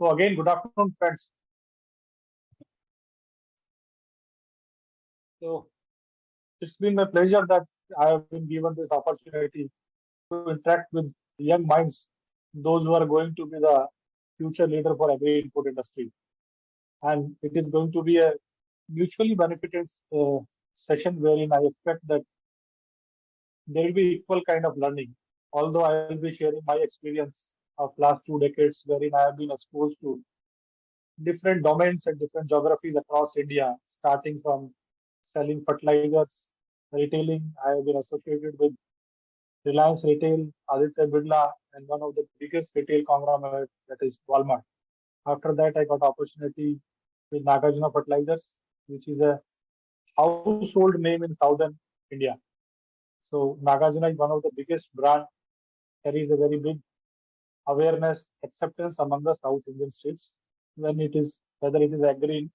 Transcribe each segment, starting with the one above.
So again, good afternoon, friends. So it's been my pleasure that I have been given this opportunity to interact with young minds, those who are going to be the future leader for agri-input industry. And it is going to be a mutually benefited session wherein I expect that there will be equal kind of learning. Although I will be sharing my experience of last 2 decades wherein I have been exposed to different domains and different geographies across India, starting from selling fertilizers, retailing. I have been associated with Reliance Retail, Aditya Birla, and one of the biggest retail conglomerate, that is Walmart. After that, I got opportunity with Nagarjuna Fertilizers, which is a household name in southern India. So Nagarjuna is one of the biggest brand. There is a very big awareness, acceptance among the South Indian states when it is whether it is agri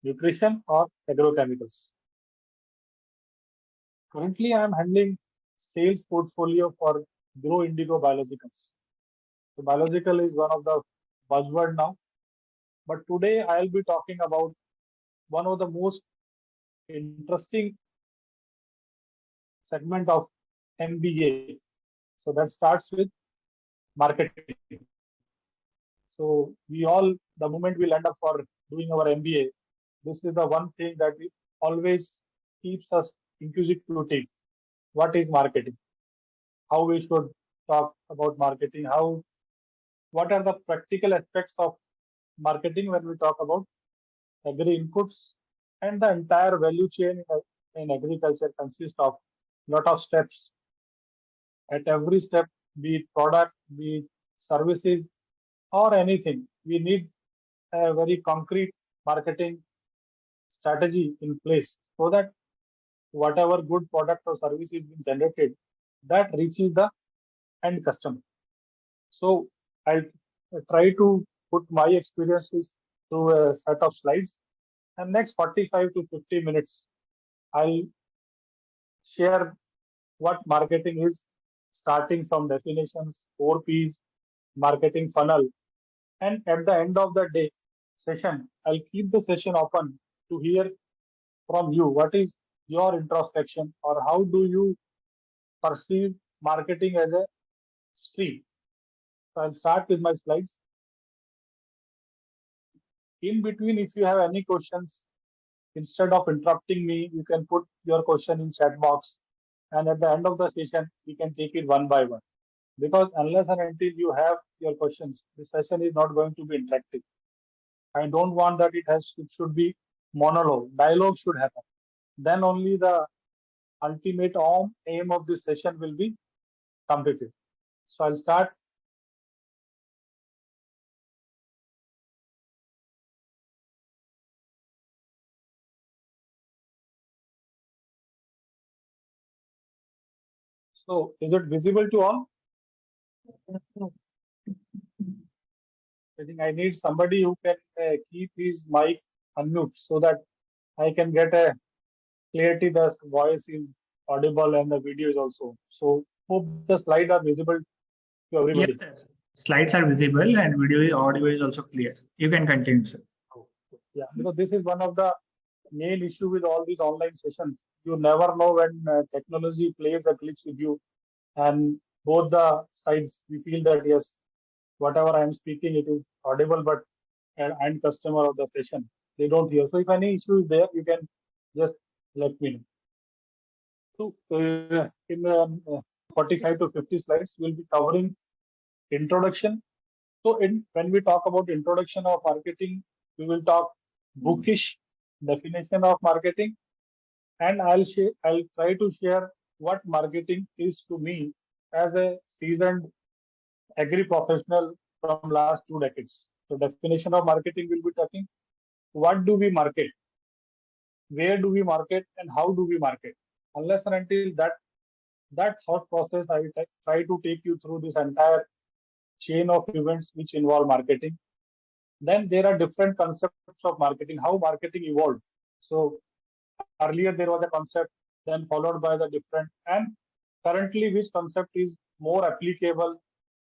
nutrition or agrochemicals. Currently, I am handling sales portfolio for Grow Indigo Biologicals. So biological is one of the buzzword now, but today I'll be talking about one of the most interesting segment of MBA. So that starts with marketing. So we all, the moment we land up for doing our MBA, this is the one thing that we always keeps us inquisitive. What is marketing? How we should talk about marketing? What are the practical aspects of marketing when we talk about agri inputs? And the entire value chain in agriculture consists of lot of steps. At every step, be it product, be it services, or anything, we need a very concrete marketing strategy in place so that whatever good product or service is being generated, that reaches the end customer. So I'll try to put my experiences through a set of slides, and next 45 to 50 minutes, I'll share what marketing is, starting from definitions, 4Ps, marketing funnel, and at the end of the day session, I'll keep the session open to hear from you. What is your introspection, or how do you perceive marketing as a stream? So I'll start with my slides. In between, if you have any questions, instead of interrupting me, you can put your question in chat box. And at the end of the session, we can take it one by one. Because unless and until you have your questions, the session is not going to be interactive. I don't want that it should be monologue. Dialogue should happen. Then only the ultimate aim of this session will be completed. So I'll start. So is it visible to all? I think I need somebody who can keep his mic unmute so that I can get a clarity. The voice is audible and the video is also. So hope the slides are visible to everybody. Yes, sir. Slides are visible and audio is also clear. You can continue, sir. Yeah, because this is one of the main issue with all these online sessions. You never know when technology plays a glitch with you, and both the sides we feel that yes, whatever I am speaking, it is audible, but an end customer of the session, they don't hear. So if any issue is there, you can just let me know. So in 45 to 50 slides, we'll be covering introduction. So when we talk about introduction of marketing, we will talk bookish definition of marketing, and I'll try to share what marketing is to me as a seasoned agri professional from last 2 decades. So definition of marketing will be talking what do we market, where do we market, and how do we market. Unless and until that thought process, I will try to take you through this entire chain of events which involve marketing. Then there are different concepts of marketing, how marketing evolved. So earlier there was a concept, then followed by the different, and currently which concept is more applicable,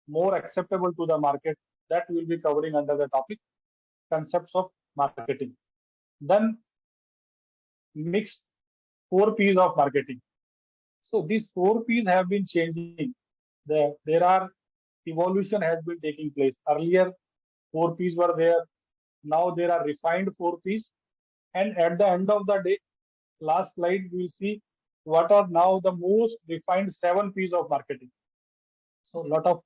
more acceptable to the market, that we will be covering under the topic concepts of marketing. Then mixed 4 P's of marketing. So these 4 P's have been changing. There are evolution has been taking place. Earlier 4 P's were there. Now there are refined 4 P's. And at the end of the day, last slide, we'll see what are now the most refined 7 P's of marketing. So a lot of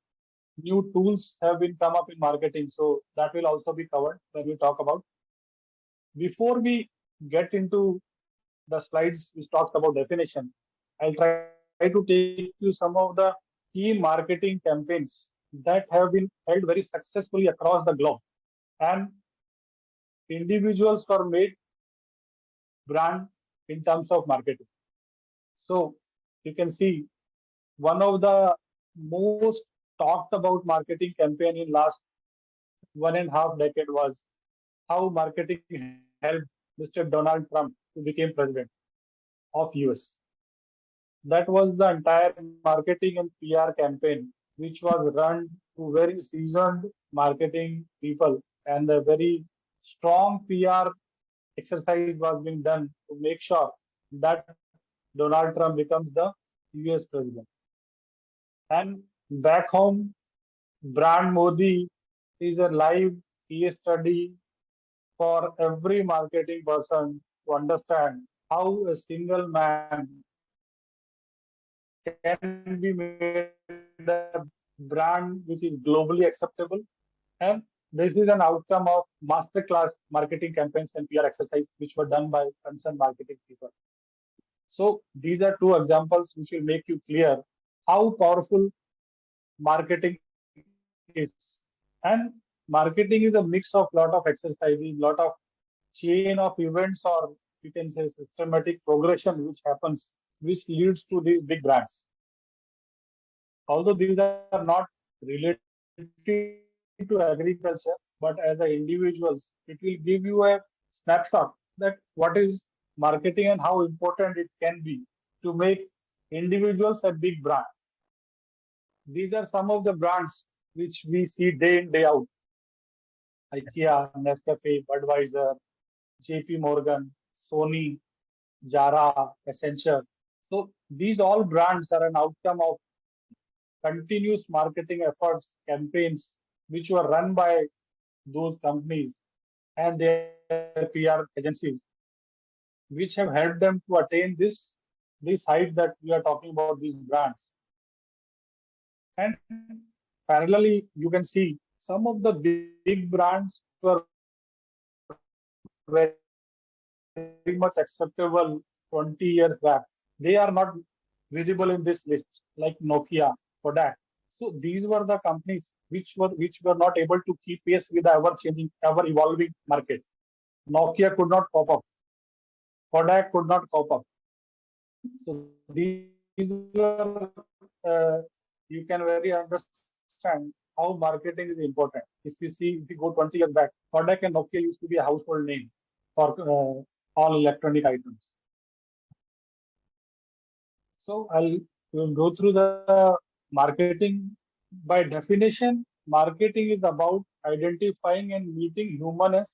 new tools have been come up in marketing. So that will also be covered when we talk about. Before we get into the slides which talks about definition, I'll try to take you some of the key marketing campaigns that have been held very successfully across the globe. And individuals were made brand in terms of marketing. So you can see one of the most talked about marketing campaign in last 1.5 decade was how marketing helped Mr. Donald Trump to become president of US. That was the entire marketing and PR campaign, which was run to very seasoned marketing people, and a very strong PR exercise was being done to make sure that Donald Trump becomes the US president. And back home, Brand Modi is a live case study for every marketing person to understand how a single man can be made a brand which is globally acceptable. And this is an outcome of masterclass marketing campaigns and PR exercise which were done by concerned marketing people. So these are two examples which will make you clear how powerful marketing is. And marketing is a mix of lot of exercises, lot of chain of events, or you can say systematic progression which happens, which leads to these big brands. Although these are not related to agriculture, but as a individuals, it will give you a snapshot that what is marketing and how important it can be to make individuals a big brand. These are some of the brands which we see day in, day out. IKEA, Nescafe, Budweiser, JP Morgan, Sony, Jara, Accenture. So these all brands are an outcome of continuous marketing efforts, campaigns, which were run by those companies and their PR agencies, which have helped them to attain this height that we are talking about these brands. And parallelly, you can see some of the big brands which were very much acceptable 20 years back. They are not visible in this list, like Nokia, Kodak. So these were the companies which were not able to keep pace with the ever-changing, ever-evolving market. Nokia could not cope up. Kodak could not cope up. So these were, you can very understand how marketing is important. If you see, if you go 20 years back, Kodak and Nokia used to be a household name for all electronic items. So we'll go through the marketing. By definition, marketing is about identifying and meeting human and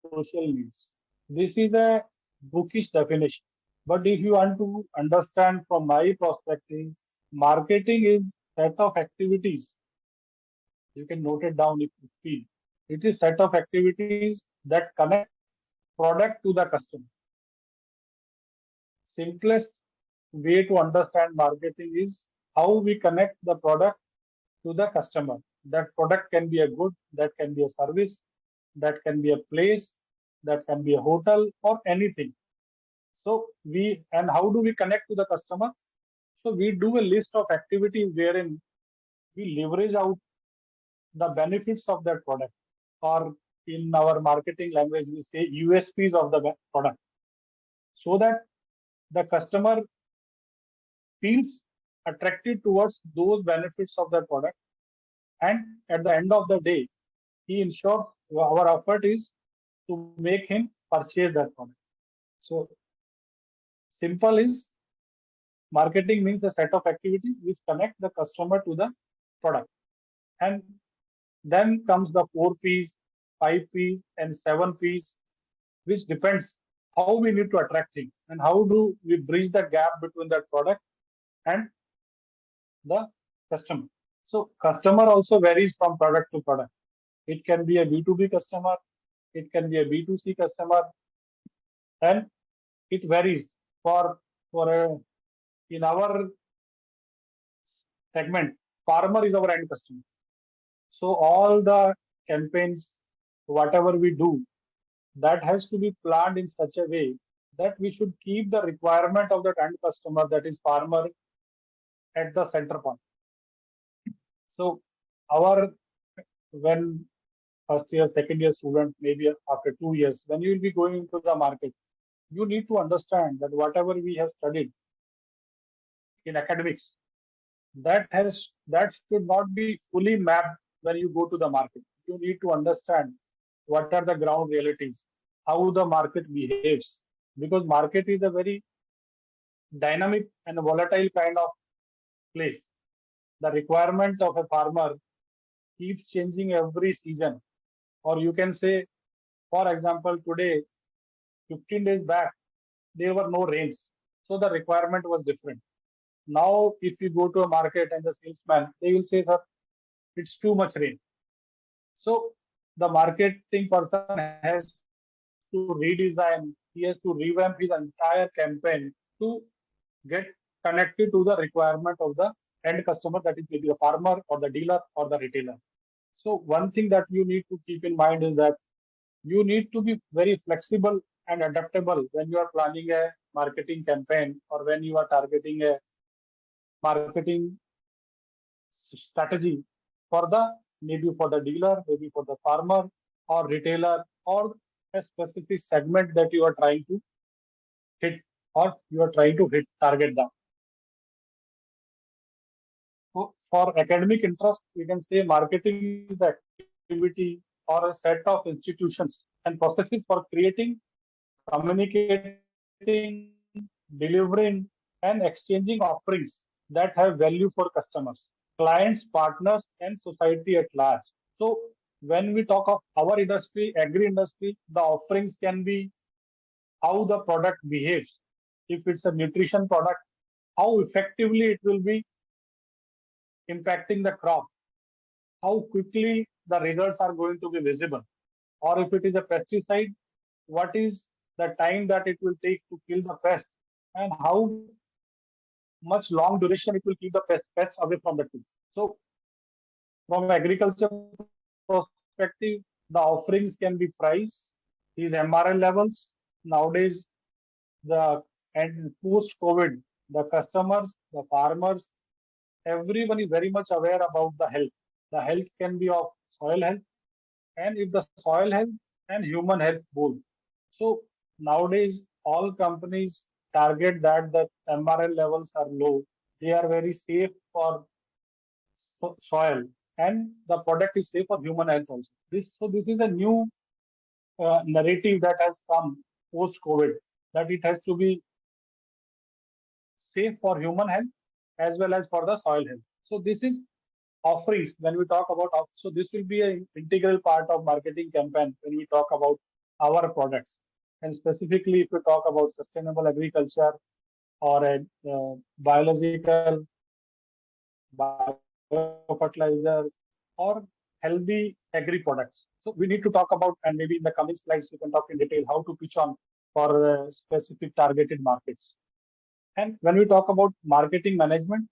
social needs. This is a bookish definition. But if you want to understand from my perspective, marketing is set of activities. You can note it down if you feel. It is set of activities that connect product to the customer. Simplest way to understand marketing is how we connect the product to the customer. That product can be a good, that can be a service, that can be a place, that can be a hotel or anything. So and how do we connect to the customer? So we do a list of activities wherein we leverage out the benefits of that product, or in our marketing language, we say USPs of the product, so that the customer feels attracted towards those benefits of that product. And at the end of the day, he ensures our effort is to make him purchase that product. So simple is marketing means a set of activities which connect the customer to the product. And Then comes the 4 Ps, 5 Ps, and 7 Ps, which depends how we need to attract him and how do we bridge the gap between that product and the customer. So customer also varies from product to product. It can be a B2B customer, it can be a B2C customer, and it varies for a, in our segment, farmer is our end customer. So all the campaigns, whatever we do, that has to be planned in such a way that we should keep the requirement of that end customer, that is farmer, at the center point. So our when first year, second year student, maybe after 2 years, when you will be going into the market, you need to understand that whatever we have studied in academics, that should not be fully mapped when you go to the market. You need to understand what are the ground realities, how the market behaves, because market is a very dynamic and volatile kind of place. The requirement of a farmer keeps changing every season. Or you can say, for example, today, 15 days back, there were no rains. So the requirement was different. Now, if you go to a market and the salesman, they will say, sir, it's too much rain. So the marketing person has to redesign, he has to revamp his entire campaign to get connected to the requirement of the end customer, that is maybe the farmer or the dealer or the retailer. So one thing that you need to keep in mind is that you need to be very flexible and adaptable when you are planning a marketing campaign or when you are targeting a marketing strategy for the maybe for the dealer, maybe for the farmer or retailer or a specific segment that you are trying to hit or you are trying to hit target down. So for academic interest, we can say marketing is the activity or a set of institutions and processes for creating, communicating, delivering, and exchanging offerings that have value for customers, clients, partners, and society at large. So when we talk of our industry, agri industry, the offerings can be how the product behaves. If it's a nutrition product, how effectively it will be impacting the crop, how quickly the results are going to be visible. Or if it is a pesticide, what is the time that it will take to kill the pest and how much long duration it will keep the pests away from the tree. So from agriculture perspective, the offerings can be price, these MRL levels. Nowadays, the and post-COVID, the customers, the farmers, everyone is very much aware about the health. The health can be of soil health, and if the soil health and human health both. So nowadays, all companies target that the MRL levels are low. They are very safe for soil, and the product is safe for human health also. This is a new narrative that has come post COVID, that it has to be safe for human health as well as for the soil health. So this is offerings when we talk about. So this will be an integral part of marketing campaign when we talk about our products. And specifically, if we talk about sustainable agriculture or a biological biofertilizers or healthy agri products. So we need to talk about, and maybe in the coming slides we can talk in detail how to pitch on for specific targeted markets. And when we talk about marketing management,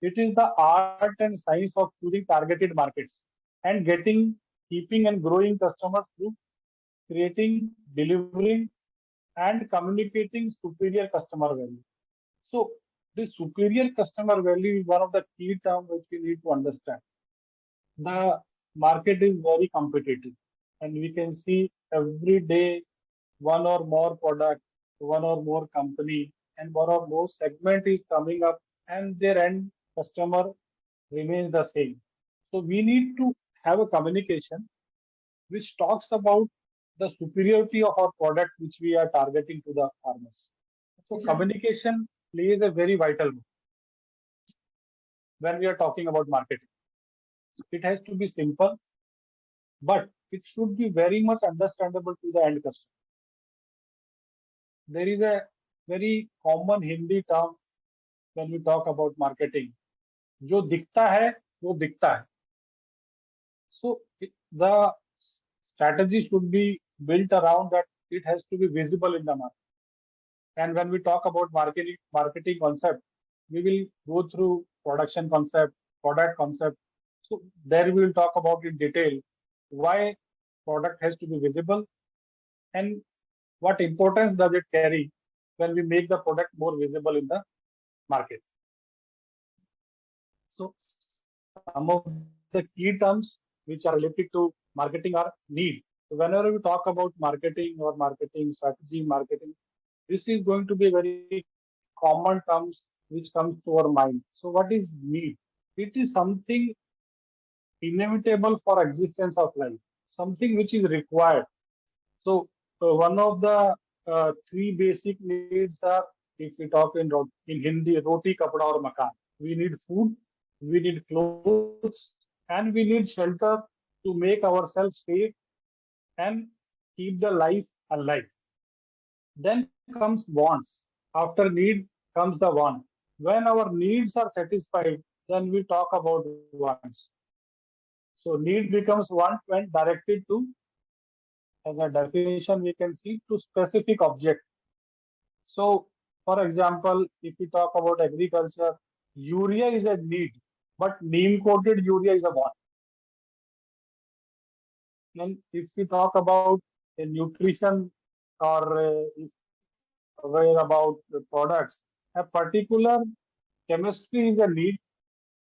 it is the art and science of choosing targeted markets and keeping and growing customers through creating, delivering, and communicating superior customer value. So this superior customer value is one of the key terms which we need to understand. The market is very competitive, and we can see every day one or more product, one or more company, and one or more segment is coming up, and their end customer remains the same. So we need to have a communication which talks about the superiority of our product which we are targeting to the farmers. So communication plays a very vital role when we are talking about marketing. It has to be simple. but it should be very much understandable to the end customer. There is a very common Hindi term when we talk about marketing. जो दिखता है वो बिकता है. So the strategy should be built around that it has to be visible in the market. And when we talk about marketing concept, we will go through production concept, product concept. So there we will talk about in detail why product has to be visible and what importance does it carry when we make the product more visible in the market. So some of the key terms which are related to marketing are need. So whenever we talk about marketing or marketing strategy, marketing, this is going to be a very common terms which comes to our mind. So what is need? It is something inevitable for existence of life, something which is required. So one of the three basic needs are, if we talk in Hindi, roti, kapda or makan. We need food, we need clothes, and we need shelter to make ourselves safe and keep the life alive. Then comes wants. After need comes the want. When our needs are satisfied, then we talk about wants. So need becomes want when directed to, as a definition we can see, to specific object. So for example, if we talk about agriculture, urea is a need, but neem coated urea is a want. And if we talk about nutrition or if aware about the products, a particular chemistry is a need,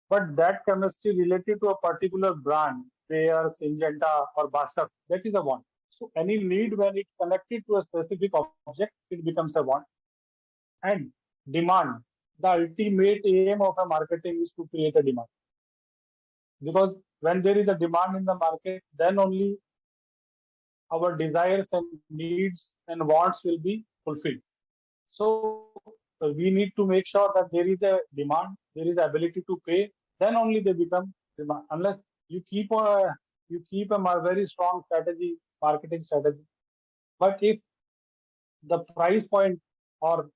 but that chemistry related to a particular brand, Bayer, Syngenta, or Basf, that is a want. So any need when it's connected to a specific object, it becomes a want. And demand, the ultimate aim of a marketing is to create a demand. Because when there is a demand in the market, then only our desires and needs and wants will be fulfilled. So we need to make sure that there is a demand, there is ability to pay, then only they become demand. Unless you keep a very strong strategy, marketing strategy. But if the price point or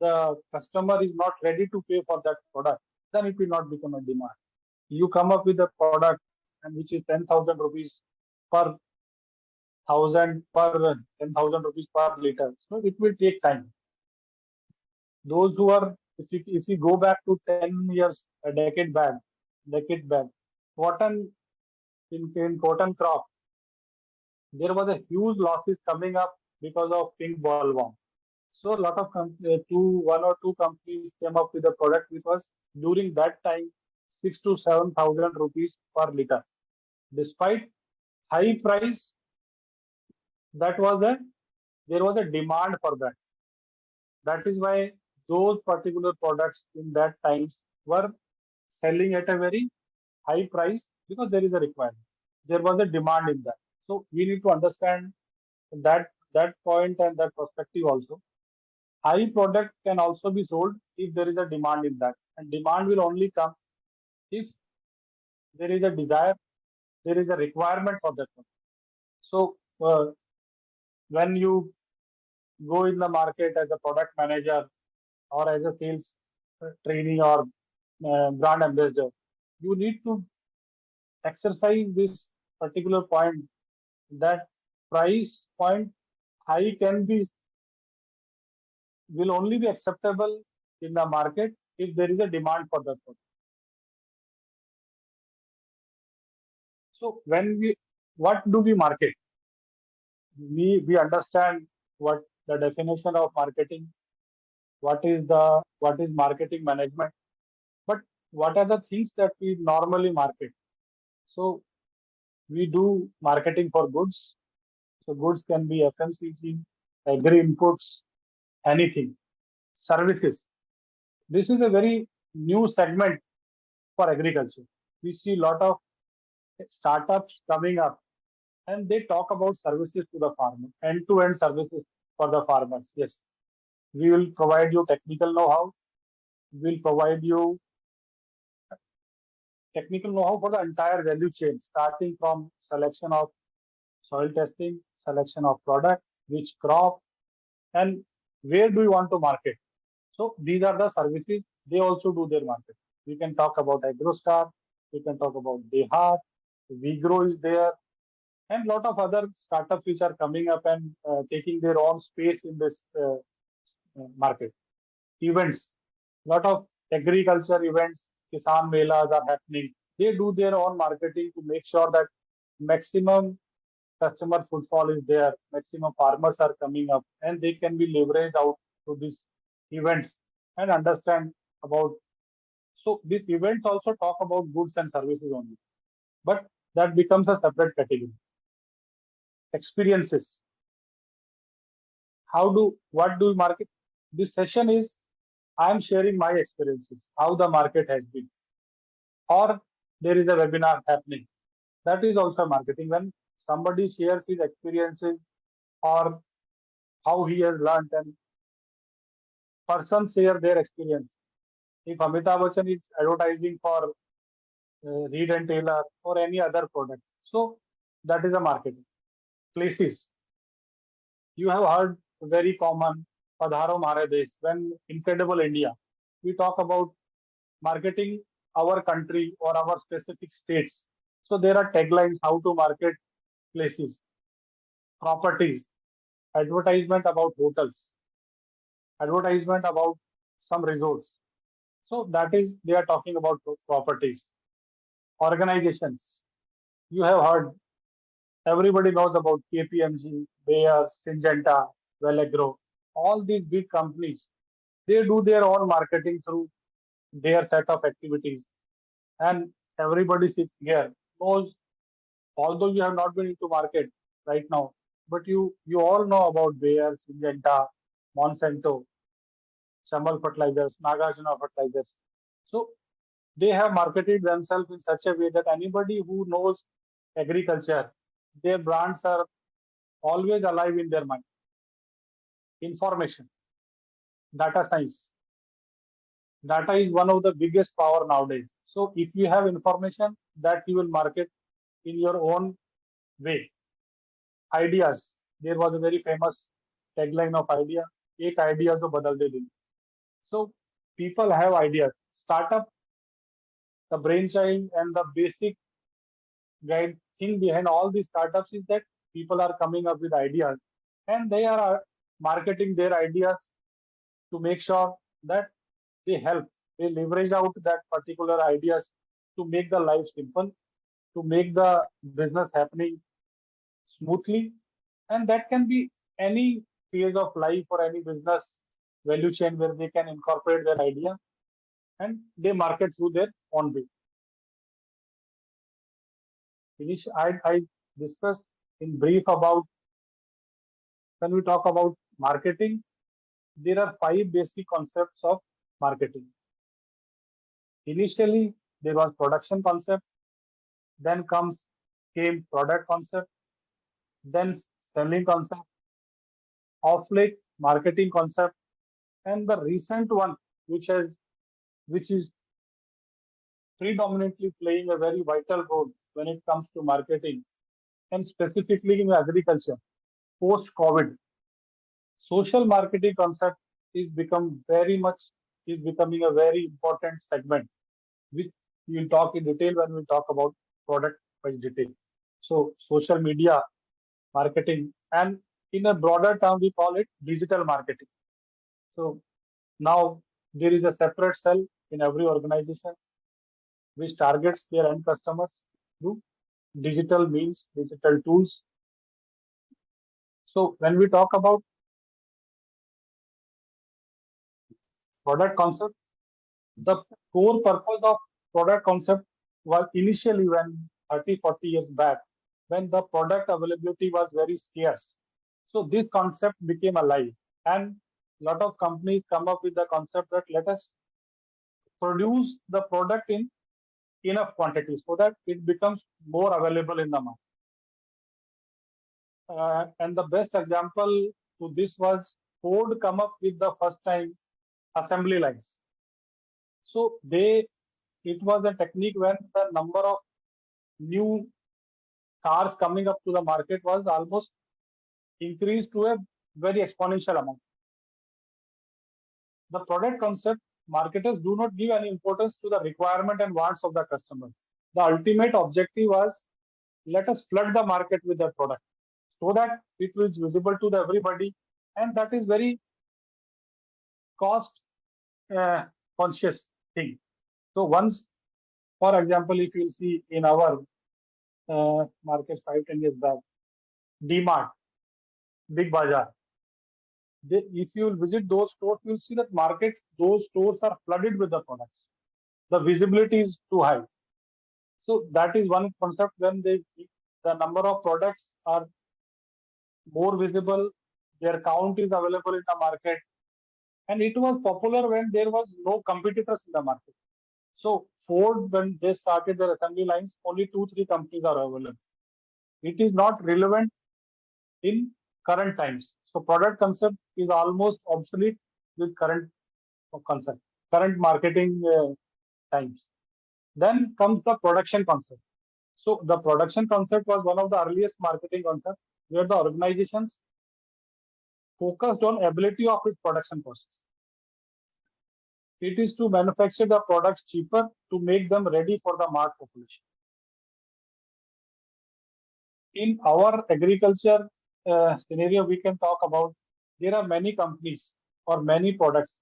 the customer is not ready to pay for that product, then it will not become a demand. You come up with a product and which is 10,000 rupees per thousand per 10,000 rupees per liter. So it will take time. Those who are, if you go back to 10 years, a decade back, cotton in cotton crop, there was a huge losses coming up because of pink bollworm. So a lot of one or two companies came up with a product which was during that time 6 to 7,000 rupees per liter. Despite high price, that was a there was a demand for that. That is why those particular products in that times were selling at a very high price because there is a requirement. There was a demand in that. So we need to understand that point and that perspective also. High product can also be sold if there is a demand in that, and demand will only come if there is a desire, there is a requirement for that product. So when you go in the market as a product manager or as a sales trainee or brand ambassador, you need to exercise this particular point that price point high will only be acceptable in the market if there is a demand for that product. So what do we market? We understand what the definition of marketing, what is marketing management, but what are the things that we normally market? So we do marketing for goods. So goods can be FMCG, agri inputs, anything. Services. This is a very new segment for agriculture. We see a lot of startups coming up and they talk about services to the farmer, end-to-end services for the farmers. Yes, we will provide you technical know-how. We will provide you technical know-how for the entire value chain, starting from selection of soil testing, selection of product, which crop, and where do you want to market. So these are the services. They also do their market. We can talk about AgroStar. We can talk about Dehat. WeGrow is there, and lot of other startups which are coming up and taking their own space in this market. Events, lot of agriculture events, Kisan Melas are happening. They do their own marketing to make sure that maximum customer footfall is there, maximum farmers are coming up, and they can be leveraged out to these events and understand about. So these events also talk about goods and services only, but that becomes a separate category. Experiences. What do we market? This session is I am sharing my experiences, how the market has been, or there is a webinar happening. That is also marketing when somebody shares his experiences or how he has learned and persons share their experience. If Amitabh Bachchan is advertising for Reed and Taylor or any other product, so that is a marketing. Places. You have heard very common Padharo Mare Desh, when Incredible India. We talk about marketing our country or our specific states. So there are taglines how to market places, properties, advertisement about hotels, advertisement about some resorts. So that is they are talking about properties. Organizations. You have heard everybody knows about KPMG, Bayer, Syngenta, Valagro. All these big companies, they do their own marketing through their set of activities. And everybody sits here knows, although you have not been into market right now, but you all know about Bayer, Syngenta, Monsanto, Chamal Fertilizers, Nagarjuna Fertilizers. So they have marketed themselves in such a way that anybody who knows agriculture, their brands are always alive in their mind. Information, data science. Data is one of the biggest power nowadays. So if you have information that you will market in your own way. Ideas. There was a very famous tagline of idea. एक idea तो बदल दे दिन. So people have ideas. Startup, the brainchild and the basic guide thing behind all these startups is that people are coming up with ideas and they are marketing their ideas to make sure that they help. They leverage out that particular ideas to make the life simple, to make the business happening smoothly, and that can be any phase of life or any business value chain where they can incorporate their idea and they market through their own way. I discussed in brief about when we talk about marketing, there are 5 basic concepts of marketing. Initially, there was production concept, then came product concept, then selling concept, off-late marketing concept, and the recent one, which is predominantly playing a very vital role when it comes to marketing, and specifically in agriculture, post-COVID, social marketing concept is becoming a very important segment, which we will talk in detail when we talk about product wise detail. So social media marketing, and in a broader term, we call it digital marketing. So now there is a separate cell in every organization which targets their end customers through digital means, digital tools. So when we talk about product concept, the core purpose of product concept was initially when 30, 40 years back, when the product availability was very scarce. So this concept became alive, and a lot of companies come up with the concept that let us produce the product in enough quantity so that it becomes more available in the market. And the best example to this was Ford come up with the first time assembly lines. So it was a technique when the number of new cars coming up to the market was almost increased to a very exponential amount. The product concept, marketers do not give any importance to the requirement and wants of the customer. The ultimate objective was, let us flood the market with the product so that it is visible to the everybody, and that is very cost conscious thing. So once, for example, if you see in our market 5-10 years back, DMart, Big Bazaar, if you will visit those stores, you will see that those stores are flooded with the products. The visibility is too high. So that is one concept. When the number of products are more visible, their count is available in the market, and it was popular when there was no competitors in the market. So Ford, when they started their assembly lines, only 2-3 companies are available. It is not relevant in current times. So product concept is almost obsolete with current concept, current marketing times. Then comes the production concept. So the production concept was one of the earliest marketing concepts where the organizations focused on ability of its production process. It is to manufacture the products cheaper to make them ready for the mass population. In our agriculture scenario, we can talk about there are many companies or many products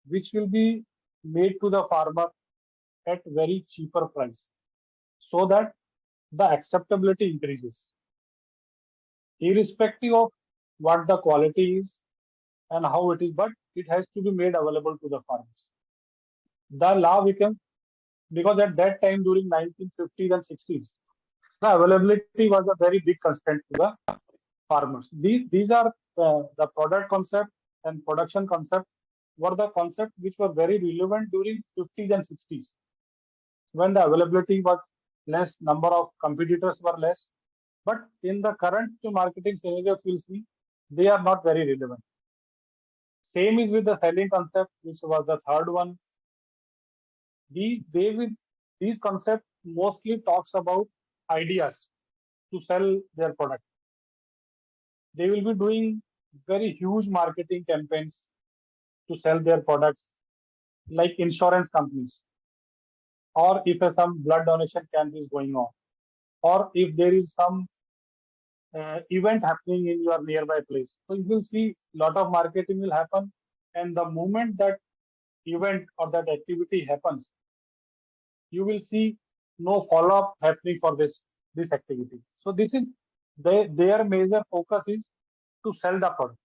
which will be made to the farmer at very cheaper price, so that the acceptability increases, irrespective of what the quality is and how it is, but it has to be made available to the farmers. The law became, because at that time during 1950s and 60s, the availability was a very big constraint to the farmers. These are the product concept and production concept were the concepts which were very relevant during 50s and 60s, when the availability was less, number of competitors were less. But in the current marketing scenario, you'll see they are not very relevant. Same is with the selling concept, which was the third one. These concepts mostly talks about ideas to sell their product. They will be doing very huge marketing campaigns to sell their products, like insurance companies, or if some blood donation camp is going on, or if there is some event happening in your nearby place. So you will see a lot of marketing will happen, and the moment that event or that activity happens, you will see no follow-up happening for this activity. So this is their major focus is to sell the product.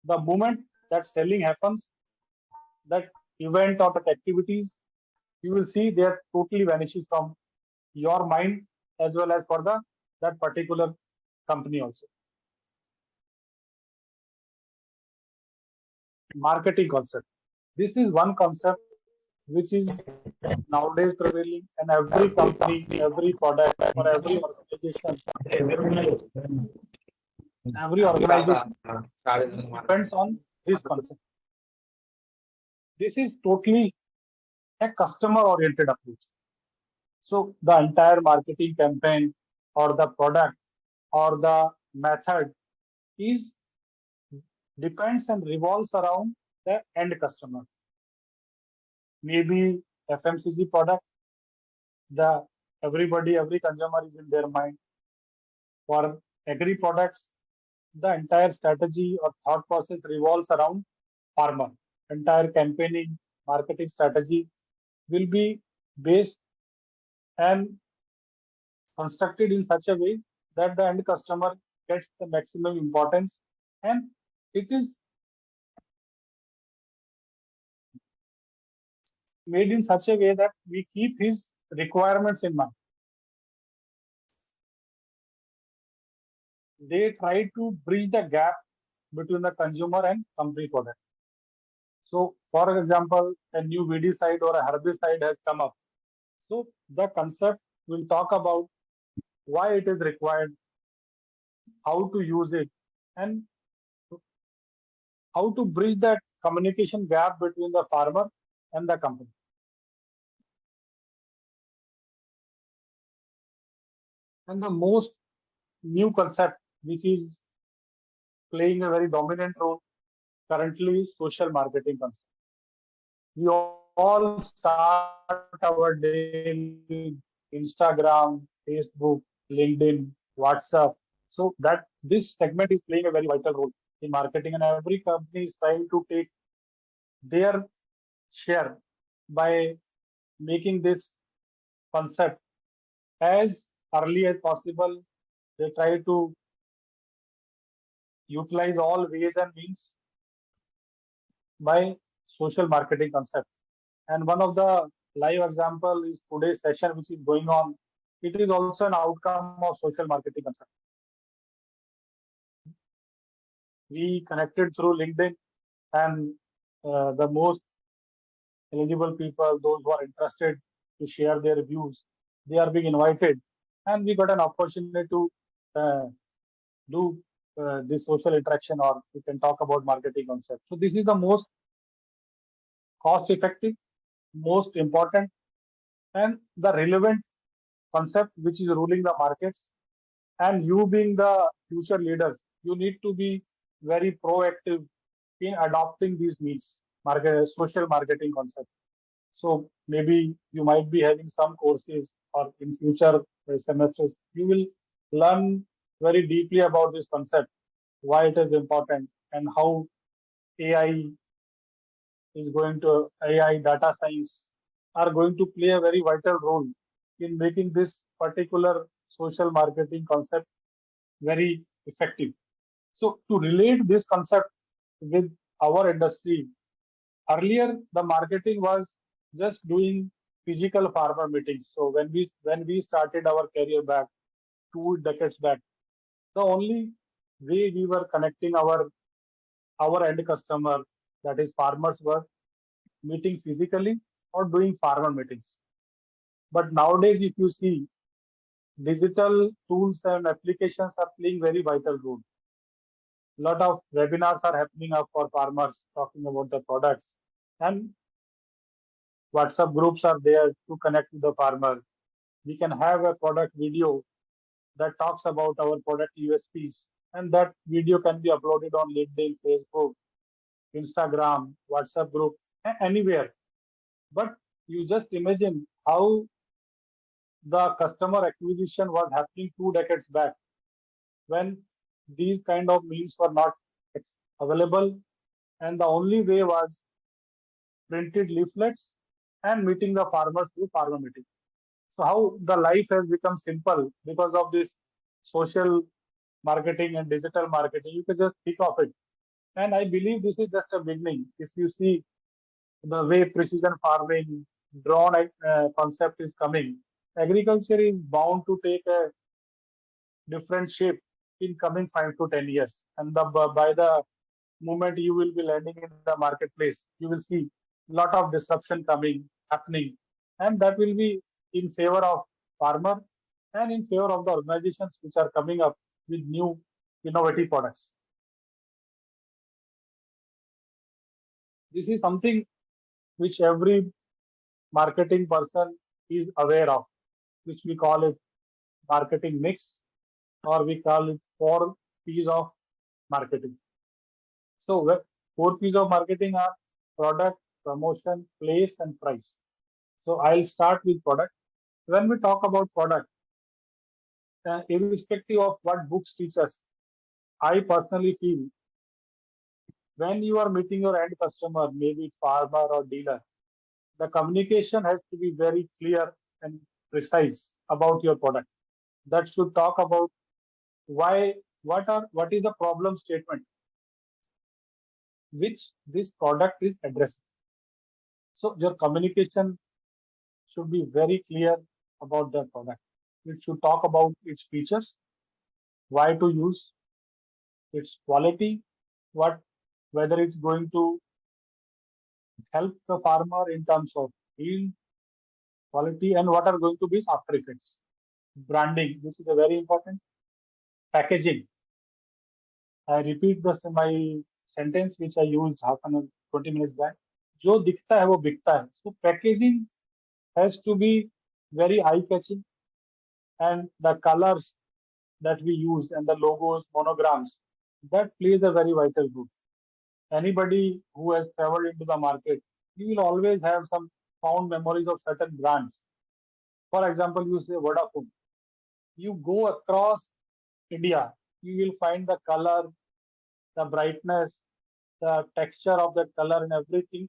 The moment that selling happens, that event or that activities, you will see they are totally vanishing from your mind as well as for that particular company also. Marketing concept. This is one concept which is nowadays prevailing, and every company, every product, or every organization depends on this concept. This is totally a customer-oriented approach. So the entire marketing campaign or the product or the method is depends and revolves around the end customer. Maybe FMCG product, every consumer is in their mind. For agri products, the entire strategy or thought process revolves around farmer. Entire campaigning, marketing strategy will be based and constructed in such a way that the end customer gets the maximum importance, and it is made in such a way that we keep his requirements in mind. They try to bridge the gap between the consumer and company product. So, for example, a new weedicide or a herbicide has come up. So, the concept will talk about why it is required, how to use it, and how to bridge that communication gap between the farmer and the company. And the most new concept, which is playing a very dominant role currently, is social marketing concept. We all start our day with Instagram, Facebook, LinkedIn, WhatsApp. So that this segment is playing a very vital role in marketing, and every company is trying to take their share by making this concept as early as possible. They try to utilize all ways and means by social marketing concept. And one of the live example is today's session, which is going on. It is also an outcome of social marketing concept. We connected through LinkedIn, and the most eligible people, those who are interested to share their views, they are being invited, and we got an opportunity to uh, do this social interaction, or we can talk about marketing concept. So this is the most cost effective, most important, and the relevant concept which is ruling the markets. And you being the future leaders, you need to be very proactive in adopting these means, social marketing concept. So maybe you might be having some courses, or in future semesters, you will learn very deeply about this concept, why it is important, and how AI AI, data science are going to play a very vital role in making this particular social marketing concept very effective. So to relate this concept with our industry, earlier the marketing was just doing physical farmer meetings. So when we started our career back 2 decades back, the only way we were connecting our end customer, that is farmers, was meeting physically or doing farmer meetings. But nowadays, if you see, digital tools and applications are playing very vital role. A lot of webinars are happening up for farmers talking about the products, and WhatsApp groups are there to connect with the farmer. We can have a product video that talks about our product USPs, and that video can be uploaded on LinkedIn, Facebook, Instagram, WhatsApp group, anywhere. But you just imagine how the customer acquisition was happening 2 decades back, when these kind of means were not available, and the only way was printed leaflets and meeting the farmers through farmer meeting. So how the life has become simple because of this social marketing and digital marketing. You can just think of it. And I believe this is just a beginning. If you see the way precision farming, drone concept is coming, agriculture is bound to take a different shape in coming 5 to 10 years. And by the moment you will be landing in the marketplace, you will see a lot of disruption happening, and that will be in favor of farmer and in favor of the organizations which are coming up with new innovative products. This is something which every marketing person is aware of, which we call it marketing mix, or we call it 4 P's of marketing. So 4 P's of marketing are product, promotion, place, and price. So I'll start with product. When we talk about product, irrespective of what books teach us, I personally feel when you are meeting your end customer, maybe farmer or dealer, the communication has to be very clear and precise about your product. That should talk about why, what is the problem statement which this product is addressing. So your communication should be very clear about the product. It should talk about its features, why to use, its quality, what whether it's going to help the farmer in terms of yield, quality, and what are going to be its after effects. Branding, this is a very important. Packaging. I repeat my sentence which I used 20 minutes back. जो दिखता है वो बिकता है. So packaging has to be very eye catching and the colors that we use and the logos, monograms, that plays a very vital role. Anybody who has traveled into the market, you will always have some fond memories of certain brands. For example, you say Vodafone. You go across India, you will find the color, the brightness, the texture of that color and everything,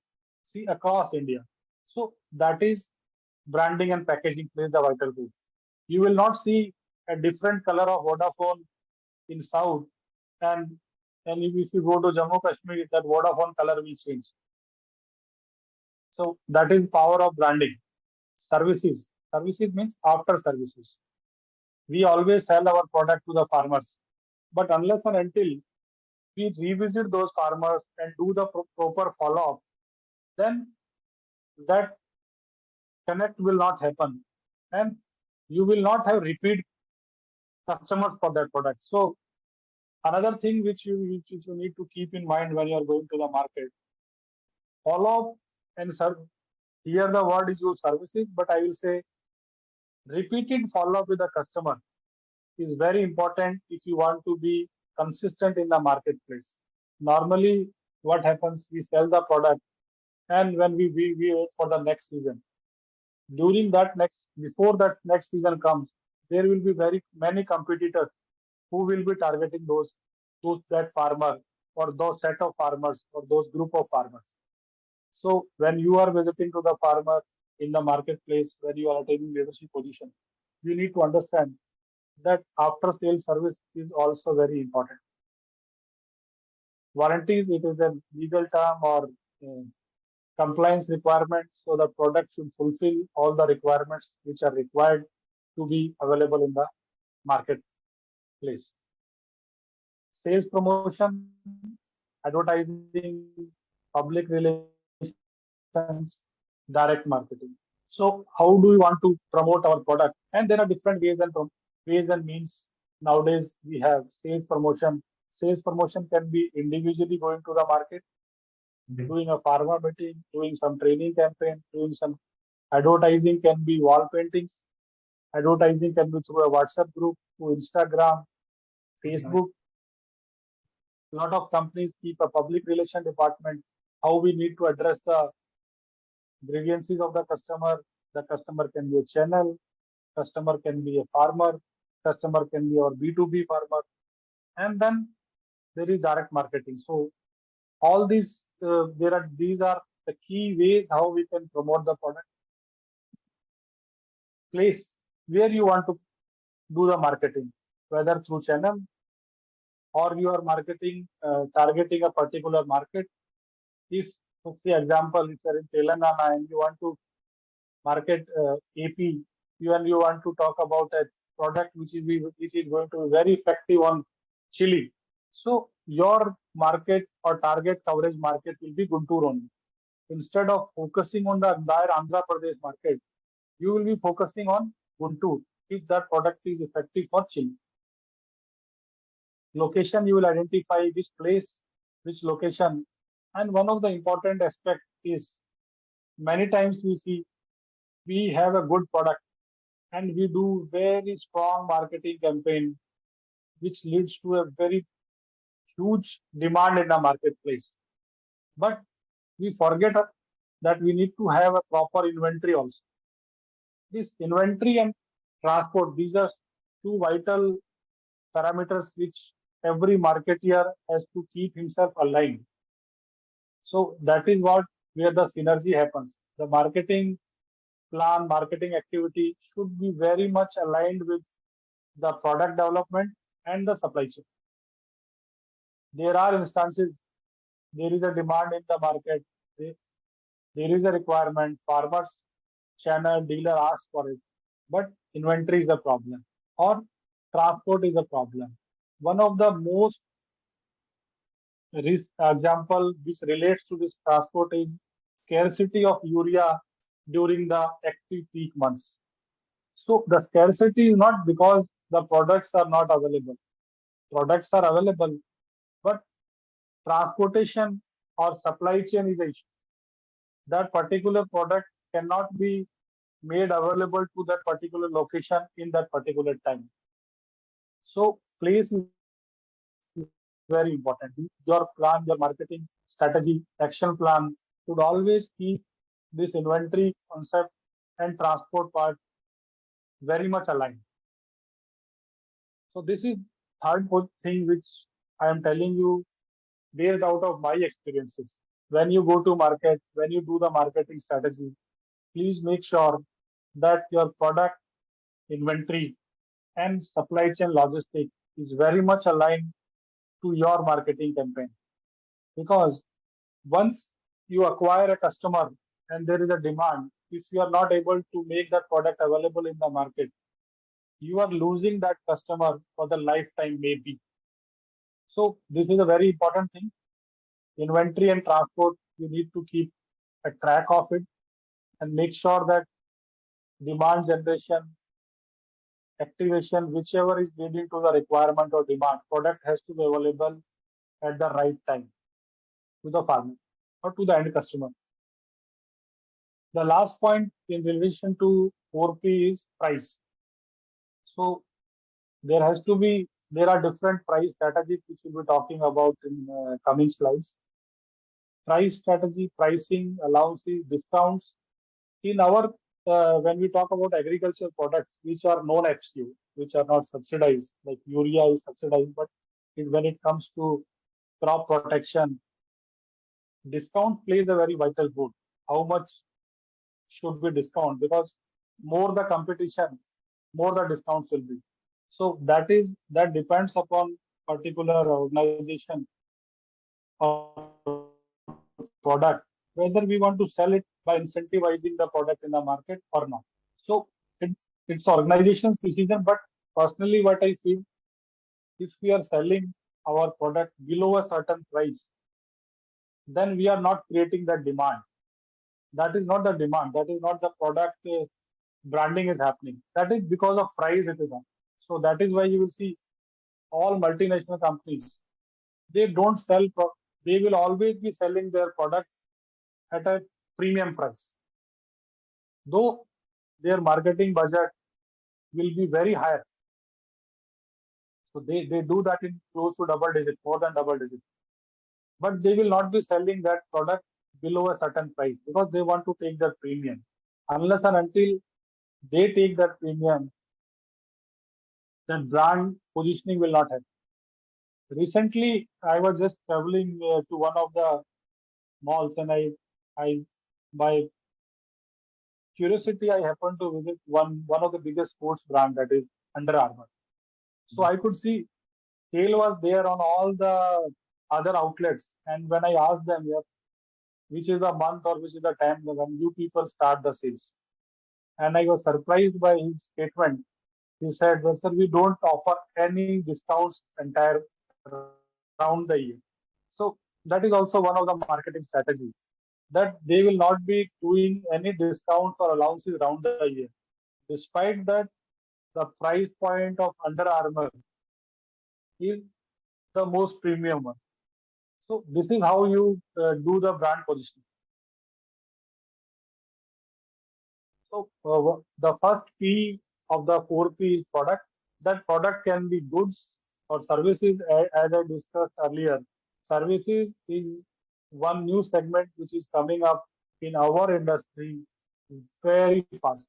see across India. So that is branding and packaging plays the vital role. You will not see a different color of Vodafone in South, and if you go to Jammu Kashmir, that Vodafone color will change. So that is power of branding. Services. Services means after services. We always sell our product to the farmers, but unless and until we revisit those farmers and do the proper follow-up, then that connect will not happen, and you will not have repeat customers for that product. So another thing which you need to keep in mind when you are going to the market, follow-up and serve. Here the word is used services, but I will say repeated follow-up with the customer is very important if you want to be consistent in the marketplace. Normally, what happens, we sell the product, and when we wait for the next season. Before that next season comes, there will be very many competitors who will be targeting that farmer or those set of farmers or those group of farmers. So when you are visiting to the farmer in the marketplace, when you are attaining leadership position, you need to understand that after sales service is also very important. Warranties, it is a legal term or compliance requirement. So the product should fulfill all the requirements which are required to be available in the marketplace. Sales promotion, advertising, public relations, direct marketing. So how do we want to promote our product? And there are different ways and means. Nowadays we have sales promotion. Sales promotion can be individually going to the market, doing a farmer meeting, doing some training campaign, doing some advertising, can be wall paintings. Advertising can be through a WhatsApp group, through Instagram, Facebook. A lot of companies keep a public relation department. How we need to address the grievances of the customer. The customer can be a channel, customer can be a farmer, customer can be our B2B farmer, and then there is direct marketing. So all these these are the key ways how we can promote the product. Place where you want to do the marketing, whether through channel or you are marketing targeting a particular market. If, let's say example, if you are in Telangana and you want to market AP, and you want to talk about a product which is going to be very effective on chili. So your market or target coverage market will be Guntur only. Instead of focusing on the entire Andhra Pradesh market, you will be focusing on Guntur if that product is effective for chili. Location, you will identify which place, which location. And one of the important aspects is many times we see we have a good product and we do very strong marketing campaign, which leads to a very huge demand in the marketplace. But we forget that we need to have a proper inventory also. This inventory and transport, these are two vital parameters which every marketeer has to keep himself aligned. So that is where the synergy happens. The marketing plan, marketing activity should be very much aligned with the product development and the supply chain. There are instances, there is a demand in the market, there is a requirement, farmers, channel, dealer ask for it, but inventory is a problem or transport is a problem. One of the most example which relates to this transport is scarcity of urea during the active peak months. So the scarcity is not because the products are not available. Products are available, but transportation or supply chain is an issue. That particular product cannot be made available to that particular location in that particular time. So place is very important. Your plan, your marketing strategy, action plan should always keep this inventory concept and transport part very much aligned. So this is thing which I am telling you based out of my experiences. When you go to market, when you do the marketing strategy, please make sure that your product inventory and supply chain logistics is very much aligned to your marketing campaign. Because once you acquire a customer and there is a demand, if you are not able to make that product available in the market, you are losing that customer for the lifetime maybe. So this is a very important thing. Inventory and transport, you need to keep a track of it and make sure that demand generation, activation, whichever is leading to the requirement or demand, product has to be available at the right time to the farmer or to the end customer. The last point in relation to 4P is price. So there are different price strategies which we'll be talking about in coming slides. Price strategy, pricing, allowances, discounts. In our when we talk about agricultural products which are non-FCU, which are not subsidized, like urea is subsidized, but when it comes to crop protection, discount plays a very vital role. How much should be discount? Because more the competition, more the discounts will be. So that depends upon particular organization or product, whether we want to sell it by incentivizing the product in the market or not. So it's organization's decision, but personally what I feel, if we are selling our product below a certain price, then we are not creating that demand. That is not the demand. That is not the product branding is happening. That is because of price it is on. So that is why you will see all multinational companies, they don't sell, they will always be selling their product at a premium price. Though their marketing budget will be very high. So they do that in close to double digit, more than double digit. But they will not be selling that product below a certain price because they want to take that premium. Unless and until they take that premium, then brand positioning will not happen. Recently, I was just traveling to one of the malls, and I, by curiosity, I happened to visit one of the biggest sports brand, that is Under Armour. So I could see sale was there on all the other outlets, and when I asked them, yeah, which is the month or which is the time when you people start the sales, and I was surprised by his statement. He said, well, sir, we don't offer any discounts entire round the year. So that is also one of the marketing strategy, that they will not be doing any discounts or allowances around the year. Despite that, the price point of Under Armour is the most premium one. So this is how you do the brand positioning. So the first P of the 4P is product. That product can be goods or services, as I discussed earlier. Services is one new segment which is coming up in our industry very fast.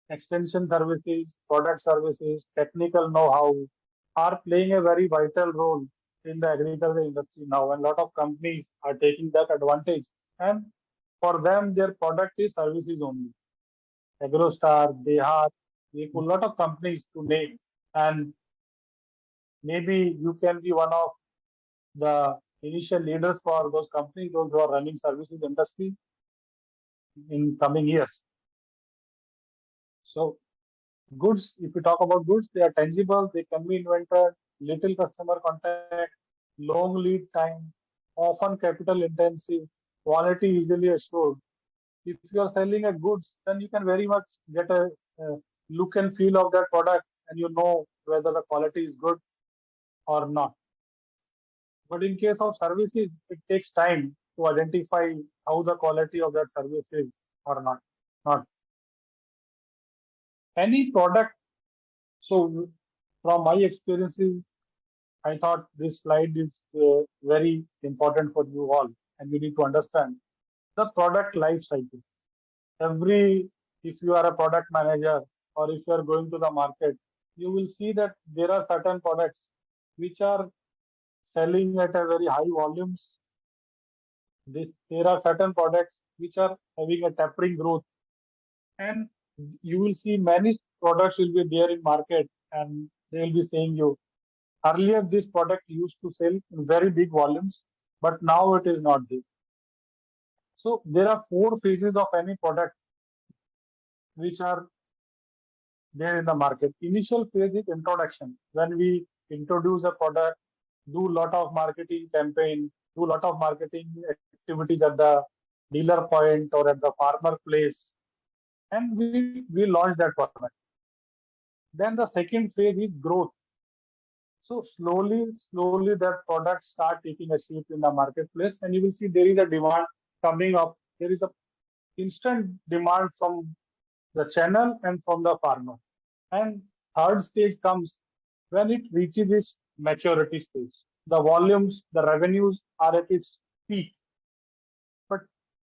Extension services, product services, technical know-how are playing a very vital role in the agriculture industry now, and a lot of companies are taking that advantage. And for them, their product is services only. Agrostar, Dehat, a lot of companies to name, and maybe you can be one of the initial leaders for those companies, those who are running services industry in coming years. So goods, if we talk about goods, they are tangible, they can be invented, little customer contact, long lead time, often capital intensive, quality easily assured. If you are selling a goods, then you can very much get a look and feel of that product, and you know whether the quality is good or not. But in case of services, it takes time to identify how the quality of that service is. or not? Not any product. So from my experiences, I thought this slide is very important for you all, and you need to understand the product life cycle. Every, if you are a product manager or if you are going to the market, you will see that there are certain products which are selling at a very high volumes. There are certain products which are having a tapering growth, and you will see many products will be there in market, and they will be saying you earlier this product used to sell in very big volumes, but now it is not there. So there are four phases of any product which are there in the market. Initial phase is introduction. When we introduce a product, do lot of marketing campaign, do lot of marketing activities at the dealer point or at the farmer place, and we launch that product. Then the second phase is growth. So slowly that product start taking a shape in the marketplace, and you will see there is a demand coming up. There is a instant demand from the channel and from the farmer. And third stage comes when it reaches its maturity stage. The volumes, the revenues are at its peak. But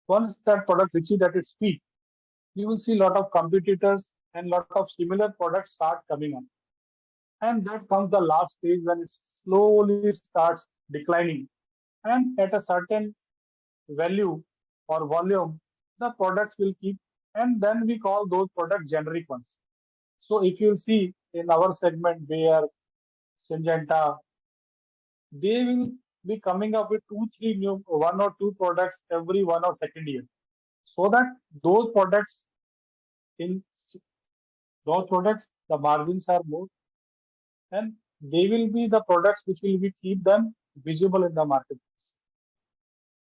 once that product reaches at its peak, you will see a lot of competitors and lot of similar products start coming up. And that comes the last stage when it slowly starts declining. And at a certain value or volume, the products will keep, and then we call those products generic ones. So if you see in our segment where Syngenta, they will be coming up with two, three new, one or two products every 1 or 2 year. So that those products in those products, the margins are more, and they will be the products which will be keep them visible in the market.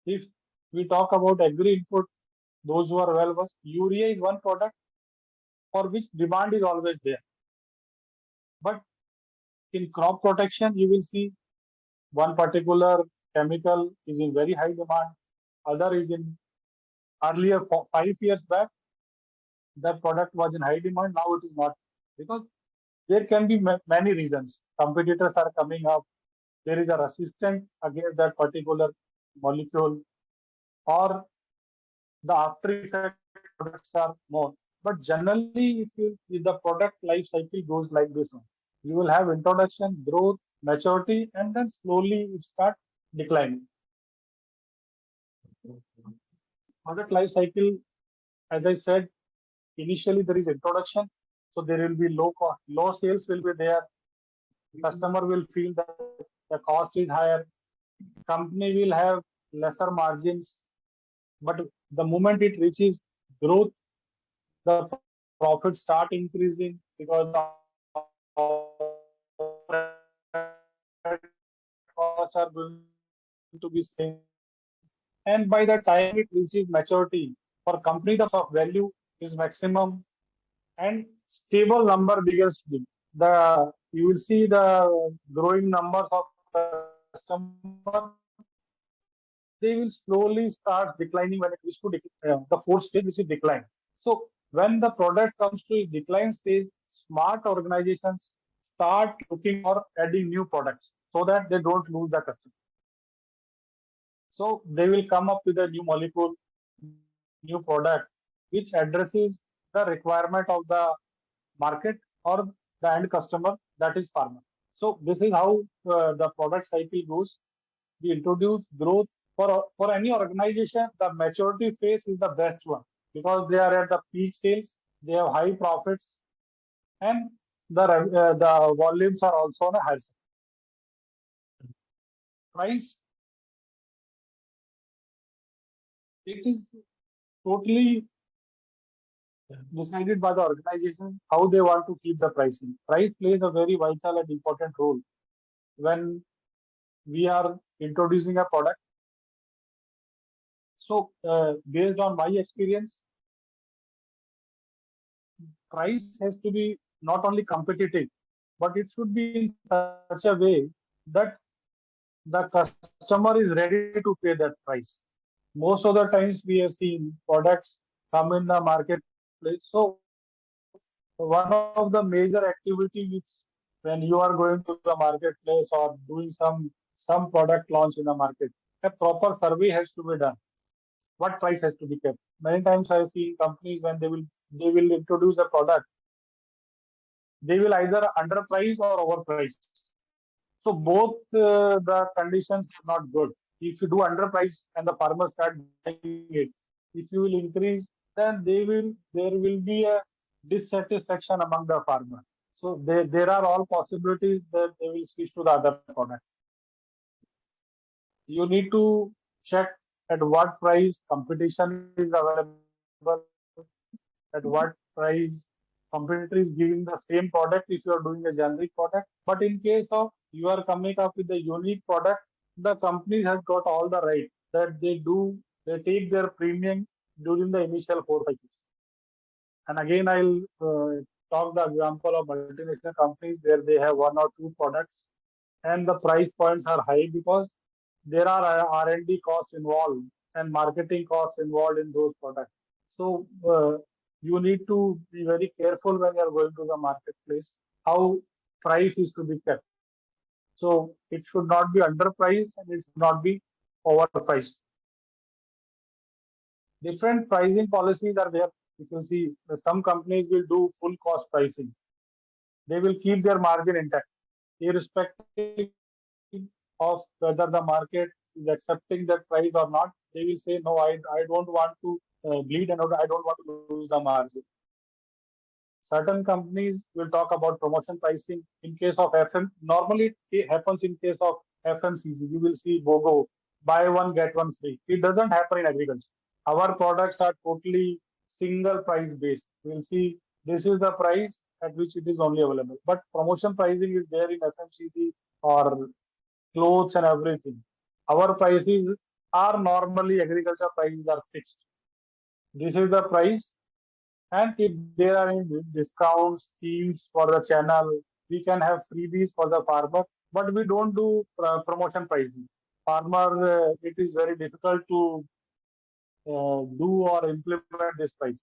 If we talk about agri input, those who are well versed, urea is one product for which demand is always there. But in crop protection, you will see one particular chemical is in very high demand, other is in earlier 5 years back, that product was in high demand, now it is not. Because there can be many reasons. Competitors are coming up, there is a resistance against that particular molecule, or the after effect products are more. But generally, if the product life cycle goes like this one, you will have introduction, growth, maturity, and then slowly it start declining. Product life cycle, as I said, initially there is introduction, so there will be low cost, low sales will be there. Customer will feel that the cost is higher. Company will have lesser margins, but the moment it reaches growth, the profits start increasing because the costs are going to be same. And by the time it reaches maturity, for company the value is maximum and stable number begins to be. You will see the growing numbers of customers. They will slowly start declining when it reaches to the fourth stage, which is decline. So when the product comes to decline stage, smart organizations start looking for adding new products so that they don't lose the customer. So they will come up with a new molecule, new product, which addresses the requirement of the market or the end customer, that is farmer. So this is how the product cycle goes. We introduce growth for any organization. The maturity phase is the best one because they are at the peak sales, they have high profits, and the volumes are also on a high side. Price, it is totally decided by the organization how they want to keep the pricing. Price plays a very vital and important role when we are introducing a product. So based on my experience, price has to be not only competitive, but it should be in such a way that the customer is ready to pay that price. Most of the times we have seen products come in the marketplace. So one of the major activity which when you are going to the marketplace or doing some product launch in the market, a proper survey has to be done. What price has to be kept? Many times I see companies when they will introduce a product, they will either underprice or overprice. So both the conditions are not good. If you do underprice and the farmers start buying it, if you will increase, then there will be a dissatisfaction among the farmer. So there are all possibilities that they will switch to the other product. You need to check at what price competition is available, at what price competitor is giving the same product if you are doing a generic product. But in case of you are coming up with a unique product, the company has got all the right that they take their premium during the initial 4 5 years. And again, I'll talk the example of multinational companies where they have one or two products and the price points are high because there are R&D costs involved and marketing costs involved in those products. So you need to be very careful when you are going to the marketplace how price is to be kept. So it should not be underpriced and it should not be overpriced. Different pricing policies are there. You can see some companies will do full cost pricing. They will keep their margin intact, irrespective of whether the market is accepting that price or not. They will say, no, I don't want to bleed and I don't want to lose the margin. Certain companies will talk about promotion pricing. In case of FM, normally it happens in case of FMCG. You will see BOGO, buy one, get one free. It doesn't happen in agriculture. Our products are totally single price based. You will see this is the price at which it is only available. But promotion pricing is there in FMCG or clothes and everything. Our prices are normally agriculture prices are fixed. This is the price, and if there are any discounts, schemes for the channel, we can have freebies for the farmer, but we don't do promotion pricing. Farmer, it is very difficult to do or implement this price.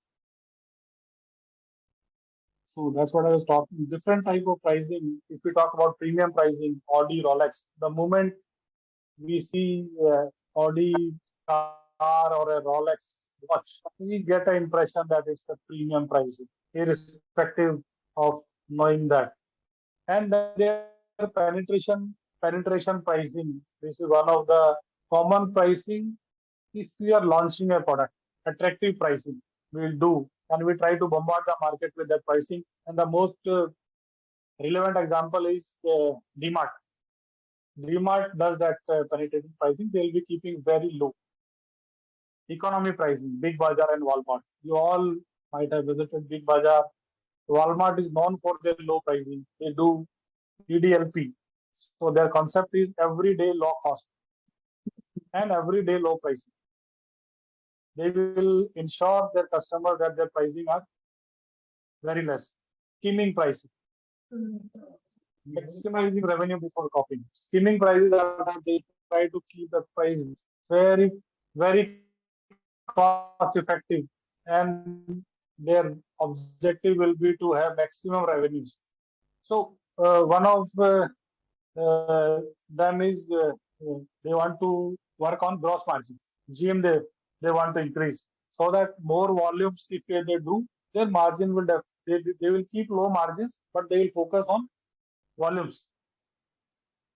So that's what I was talking. Different type of pricing. If we talk about premium pricing, Audi, Rolex, the moment we see Audi car or a Rolex watch, we get an impression that it's a premium pricing, irrespective of knowing that. And then their penetration pricing. This is one of the common pricing. If we are launching a product, attractive pricing, we'll do, and we try to bombard the market with that pricing. And the most relevant example is DMart. DMart does that penetrating pricing. They'll be keeping very low. Economy pricing, Big Bazaar and Walmart. You all might have visited Big Bazaar. Walmart is known for their low pricing. They do EDLP. So their concept is everyday low cost and everyday low pricing. They will ensure their customers that their pricing are very less. Skimming pricing. Maximizing revenue before copying. Skimming prices are that they try to keep the price very, very cost effective, and their objective will be to have maximum revenues. So one of them is they want to work on gross margin. GM they want to increase so that more volumes if they do, their margin will they will keep low margins, but they will focus on volumes.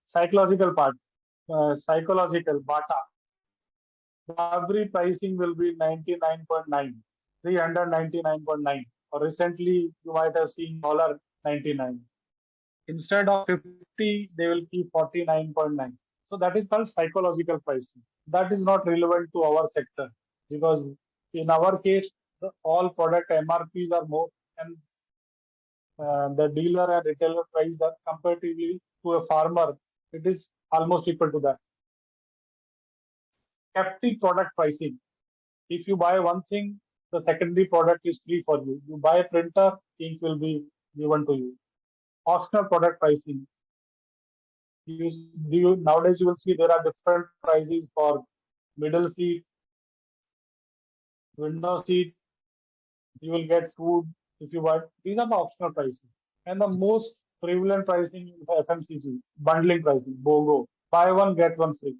Psychological part, psychological Bata. Every pricing will be 99.9, 399.9. Or recently, you might have seen $99. Instead of 50, they will keep 49.9. So that is called psychological pricing. That is not relevant to our sector because in our case, all product MRPs are more, and the dealer and retailer price are comparatively to a farmer, it is almost equal to that. Captive product pricing. If you buy one thing, the secondary product is free for you. You buy a printer, ink will be given to you. Optional product pricing. Nowadays you will see there are different prices for middle seat, window seat, You will get food if you want. These are the optional pricing. And the most prevalent pricing in FMCG, bundling pricing, BOGO, buy one, get one free.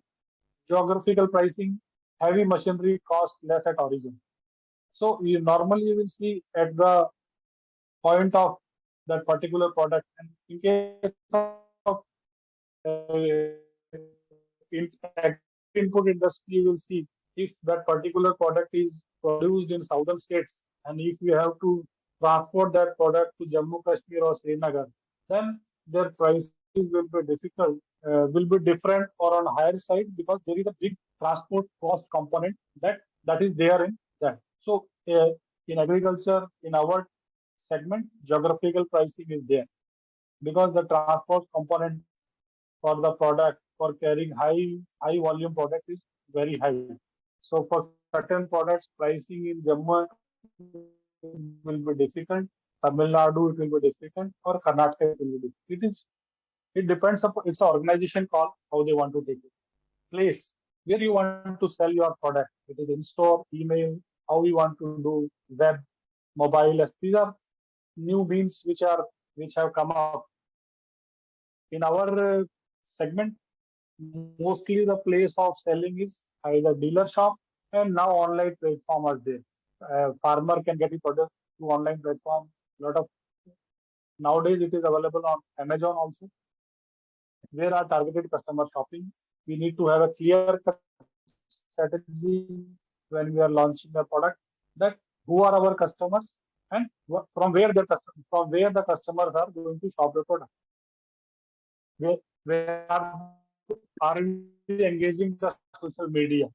Geographical pricing, heavy machinery cost less at origin. So you normally you will see at the point of that particular product. And in case of agri input industry, you will see if that particular product is produced in southern states and if you have to transport that product to Jammu Kashmir or Srinagar, then their prices will be difficult, will be different or on higher side because there is a big transport cost component that is there in that. So in agriculture, in our segment, geographical pricing is there because the transport component for the product for carrying high volume product is very high. So for certain products, pricing in Jammu will be difficult. Tamil Nadu it will be difficult, or Karnataka it will be difficult. It depends upon it's an organization call how they want to take it. Place where you want to sell your product. It is in store, email, how you want to do web, mobile. These are new means which have come up in our segment. Mostly the place of selling is either dealer shop and now online platform are there. Farmer can get his product through online platform. Lot of nowadays it is available on Amazon also. Where are targeted customer shopping? We need to have a clear cut strategy when we are launching a product that who are our customers and from where the customers are going to shop the product. Where are we engaging the social media,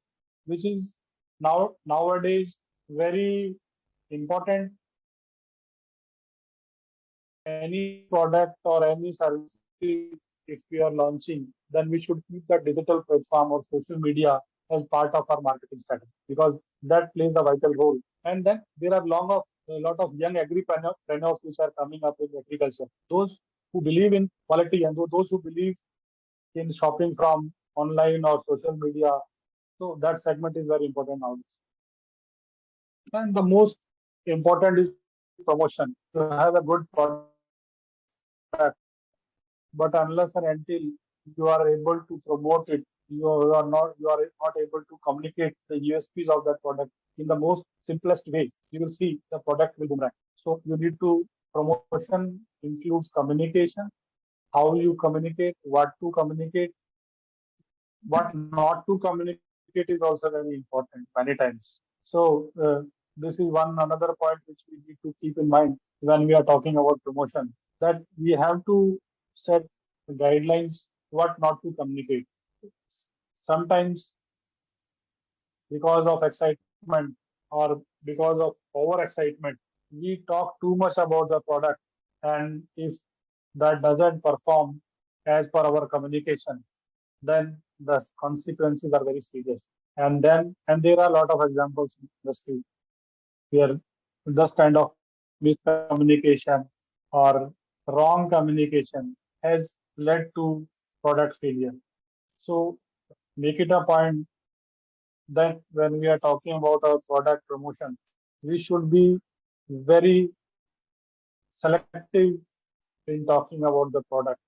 which is nowadays very important any product or any service if we are launching, then we should keep that digital platform or social media as part of our marketing strategy because that plays the vital role. And then there are a lot of young agripreneurs which are coming up in agriculture. Those who believe in quality and those who believe in shopping from online or social media. So that segment is very important nowadays. And the most important is promotion. You have a good product, but unless and until you are able to promote it, you are not able to communicate the USPs of that product in the most simplest way. You will see the product will boomerang. So you need to promotion includes communication, how you communicate, what to communicate, what not to communicate is also very important many times. So this is one another point which we need to keep in mind when we are talking about promotion, that we have to set guidelines what not to communicate. Sometimes because of excitement or because of over excitement, we talk too much about the product, and if that doesn't perform as per our communication, then the consequences are very serious. And there are a lot of examples in industry where this kind of miscommunication or wrong communication has led to product failure. So make it a point that when we are talking about our product promotion, we should be very selective in talking about the product.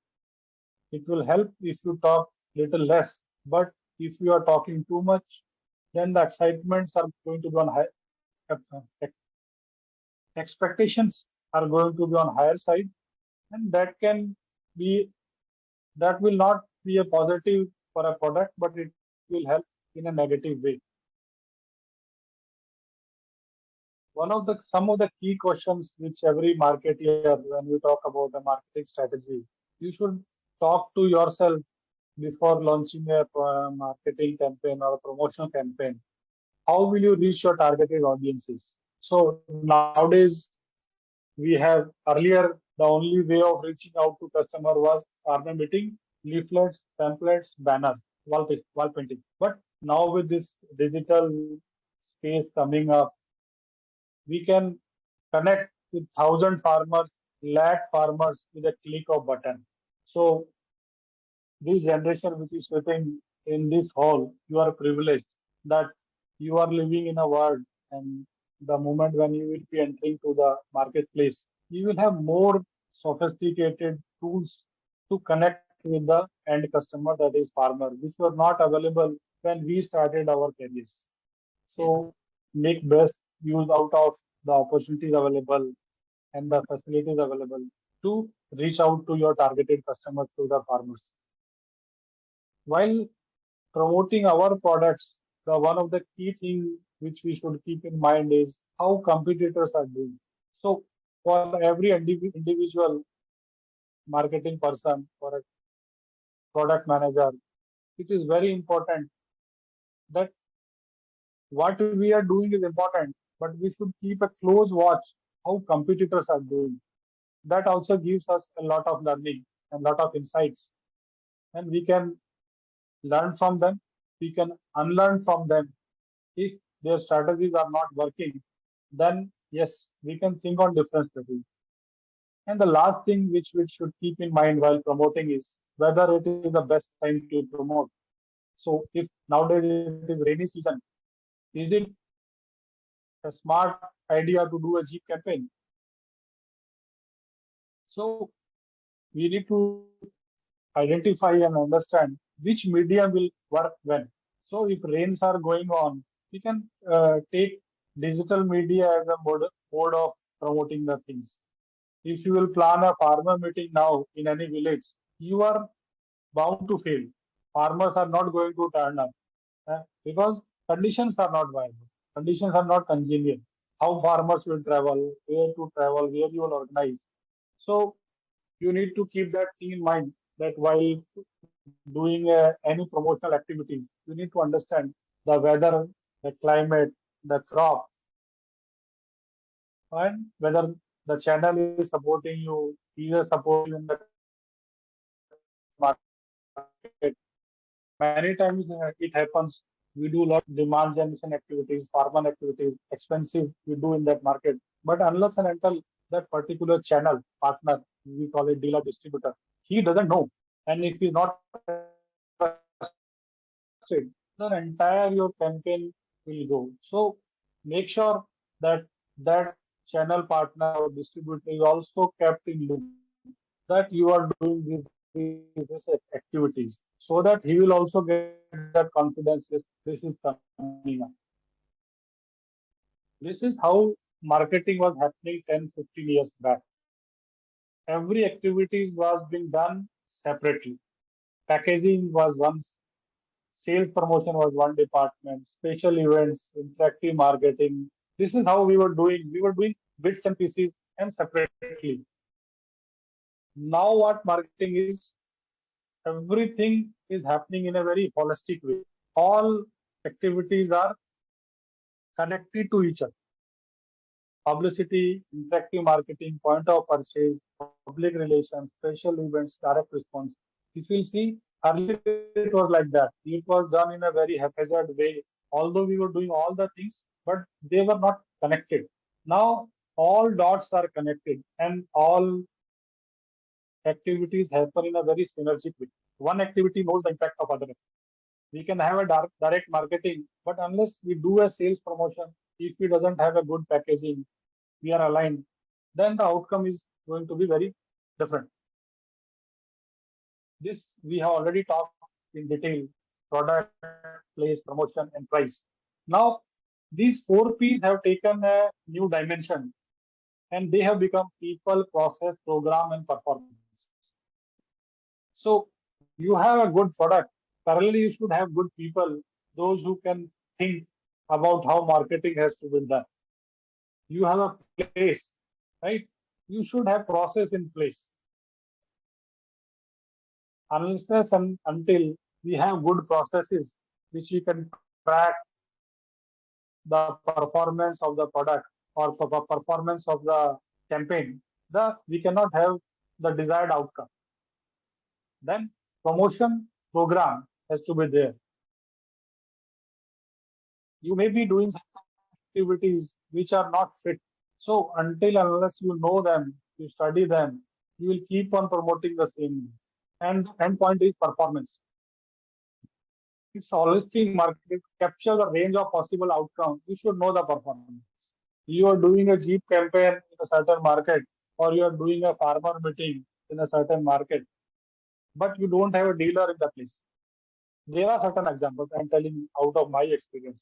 It will help if you talk little less, but if you are talking too much, then the excitements are going to be on high, expectations are going to be on higher side, and be that will not be a positive for a product, but it will help in a negative way. One of the some of the key questions which every marketer, when you talk about the marketing strategy, you should talk to yourself before launching a marketing campaign or a promotional campaign. How will you reach your targeted audiences? So nowadays we have earlier the only way of reaching out to customer was partner meeting, leaflets, pamphlets, banner, wall painting. But now with this digital space coming up, we can connect with thousand farmers, lakh farmers with a click of button. So this generation which is sitting in this hall, you are privileged that you are living in a world and the moment when you will be entering to the marketplace, you will have more sophisticated tools to connect with the end customer, that is farmer, which were not available when we started our careers. So make best use out of the opportunities available and the facilities available to reach out to your targeted customers, to the farmers. While promoting our products, the one of the key things which we should keep in mind is how competitors are doing. So for every individual marketing person, for a product manager, it is very important that what we are doing is important, but we should keep a close watch how competitors are doing. That also gives us a lot of learning and lot of insights, and we can learn from them. We can unlearn from them. If their strategies are not working, then yes, we can think on different strategies. And the last thing which we should keep in mind while promoting is whether it is the best time to promote. So if nowadays it is rainy season, is it a smart idea to do a Jeep campaign? So we need to identify and understand which medium will work when. So if rains are going on, we can take digital media as a mode of promoting the things. If you will plan a farmer meeting now in any village, you are bound to fail. Farmers are not going to turn up because conditions are not viable. Conditions are not congenial. How farmers will travel, where to travel, where you will organize. So you need to keep that thing in mind that while doing any promotional activities, you need to understand the weather, the climate, the crop, and whether the channel is supporting you, is supporting you in that market. Many times it happens, we do a lot of demand generation activities, farmer activities, expensive we do in that market. But unless and until that particular channel partner, we call it dealer distributor, he doesn't know. And if he's not trusted, then entire your campaign will go. So make sure that that channel partner or distributor is also kept in loop, that you are doing these activities, so that he will also get that confidence. Yes, this is coming up. This is how marketing was happening 10, 15 years back. Every activities was being done separately. Packaging was one, sales promotion was one department, special events, interactive marketing. This is how we were doing. We were doing bits and pieces and separately. Now what marketing is, everything is happening in a very holistic way. All activities are connected to each other. Publicity, interactive marketing, point of purchase, public relations, special events, direct response. If you see, earlier it was like that. It was done in a very haphazard way. Although we were doing all the things, but they were not connected. Now all dots are connected and all activities happen in a very synergic way. One activity knows the impact of other. We can have a direct marketing, but unless we do a sales promotion, if we doesn't have a good packaging, we are aligned, then the outcome is going to be very different. This we have already talked in detail: product, place, promotion, and price. Now, these four P's have taken a new dimension and they have become people, process, program, and performance. So you have a good product. Parallelly, you should have good people, those who can think about how marketing has to be done. You have a place, right? You should have process in place. Unless and until we have good processes which we can track the performance of the product or performance of the campaign, we cannot have the desired outcome. Then promotion program has to be there. You may be doing some activities which are not fit. So until unless you know them, you study them, you will keep on promoting the same. And the end point is performance. It's holistic marketing, capture the range of possible outcomes. You should know the performance. You are doing a Jeep campaign in a certain market, or you are doing a farmer meeting in a certain market, but you don't have a dealer in the place. There are certain examples. I'm telling out of my experience.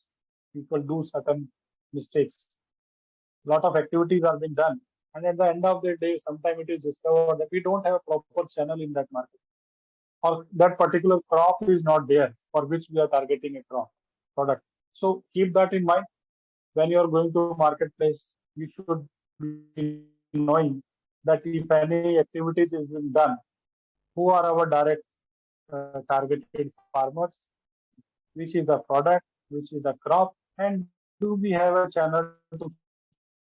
People do certain mistakes. A lot of activities are being done, and at the end of the day, sometimes it is discovered that we don't have a proper channel in that market, or that particular crop is not there for which we are targeting a crop product. So keep that in mind when you are going to marketplace. You should be knowing that if any activities is being done, who are our direct targeted farmers, which is the product, which is the crop, and do we have a channel to